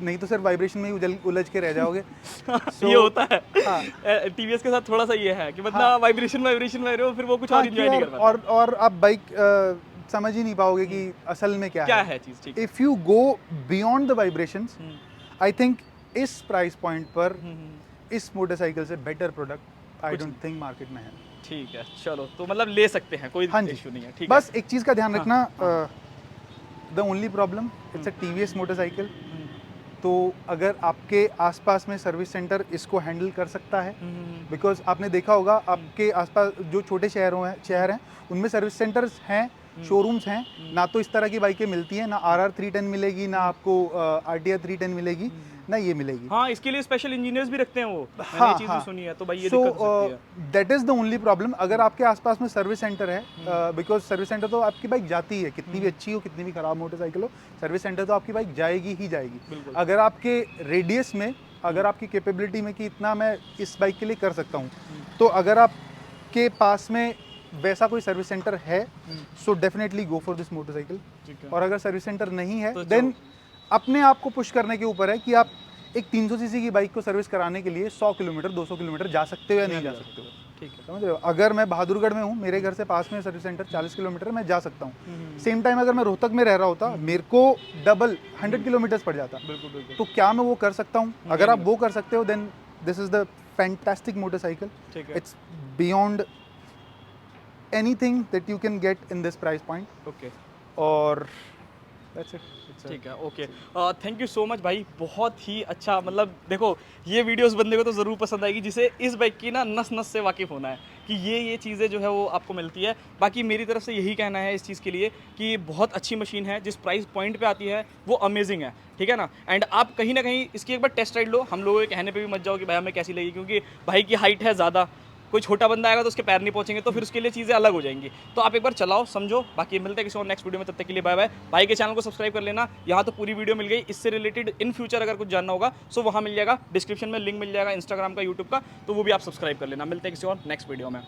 नहीं तो सिर्फ वाइब्रेशन में ही उलझ के रह जाओगे।
ये होता है
हाँ,
टीवीएस के साथ थोड़ा सा ये है कि मतलब वाइब्रेशन में रहो, फिर वो कुछ और
हाँ,
एंजॉय नहीं कर पाते।
और आप बाइक समझ ही नहीं पाओगे कि असल में क्या
है चीज़। ठीक है,
if you go beyond the vibrations, I think इस प्राइस पॉइंट पर इस मोटरसाइकिल से better product I don't think market में है।
ठीक है, चलो, तो मतलब ले सकते हैं, कोई इशू नहीं है। ठीक है,
बस एक चीज़ का ध्यान रखना, the only problem it's a TVS motorcycle, तो अगर आपके आसपास में सर्विस सेंटर इसको हैंडल कर सकता है, बिकॉज आपने देखा होगा आपके आसपास जो छोटे शहर हैं उनमें सर्विस सेंटर्स हैं, शोरूम्स हैं, ना तो इस तरह की बाइकें मिलती हैं, ना RR 310 मिलेगी, ना आपको RTR 310 मिलेगी, ना ये मिलेगी।
हाँ, इसके लिए स्पेशल इंजीनियर्स भी रखते हैं वो,
हाँ,
मैंने ये चीज़ भी सुनी है, तो भाई ये दिक्कत हो सकती है।
That is the only problem. अगर आपके आसपास में सर्विस सेंटर है, बिकॉज सर्विस सेंटर तो आपकी बाइक जाती है, कितनी भी अच्छी हो, कितनी भी खराब मोटरसाइकिल हो, सर्विस सेंटर तो आपकी बाइक जाएगी ही जाएगी। अगर आपके रेडियस में, अगर आपकी कैपेबिलिटी में कि इतना मैं इस बाइक के लिए कर सकता हूँ, तो अगर आपके पास में वैसा कोई सर्विस सेंटर है, so definitely go for this motorcycle. और अगर सर्विस सेंटर नहीं है, देन अपने आप को पुश करने के ऊपर है कि आप एक 300 सीसी की बाइक को सर्विस कराने के लिए 100 किलोमीटर 200 किलोमीटर जा सकते हो या नहीं जा सकते हो।
ठीक है,
समझ रहे हो? अगर मैं बहादुरगढ़ में हूँ, मेरे घर से पास में सर्विस सेंटर 40 किलोमीटर, मैं जा सकता हूँ। सेम टाइम अगर मैं रोहतक में रह रहा होता, मेरे को डबल 100 किलोमीटर्स पड़ जाता।
बिल्कुल।
तो क्या मैं वो कर सकता हूँ? अगर आप वो कर सकते हो, then this is the fantastic motorcycle. It's beyond anything that you can get in this price point.
Okay,
और that's it.
ठीक है, okay, thank you so much भाई, बहुत ही अच्छा। मतलब देखो, ये वीडियो उस बंदे को तो ज़रूर पसंद आएगी जिसे इस बाइक की ना नस नस से वाकिफ़ होना है कि ये चीज़ें जो है वो आपको मिलती है। बाकी मेरी तरफ से यही कहना है इस चीज़ के लिए कि बहुत अच्छी मशीन है, जिस प्राइस पॉइंट पे आती है वो अमेजिंग है। ठीक है ना, एंड आप कहीं ना कहीं इसकी एक बार टेस्ट राइड लो, हम लोगों के कहने पे भी मत जाओ कि भाई हमें कैसी लगी, क्योंकि भाई की हाइट है ज़्यादा, कोई छोटा बंदा आएगा तो उसके पैर नहीं पहुंचेंगे, तो फिर उसके लिए चीज़ें अलग हो जाएंगी। तो आप एक बार चलाओ, समझो। बाकी मिलते हैं किसी और नेक्स्ट वीडियो में, तब तक के लिए बाय बाय। भाई के चैनल को सब्सक्राइब कर लेना, यहाँ तो पूरी वीडियो मिल गई। इससे रिलेटेड इन फ्यूचर अगर कुछ जानना होगा सो वहाँ मिल जाएगा, डिस्क्रिप्शन में लिंक मिल जाएगा इंस्टाग्राम का, यूट्यूब का, तो वो भी आप सब्सक्राइब कर लेना। मिलते हैं किसी और नेक्स्ट वीडियो में।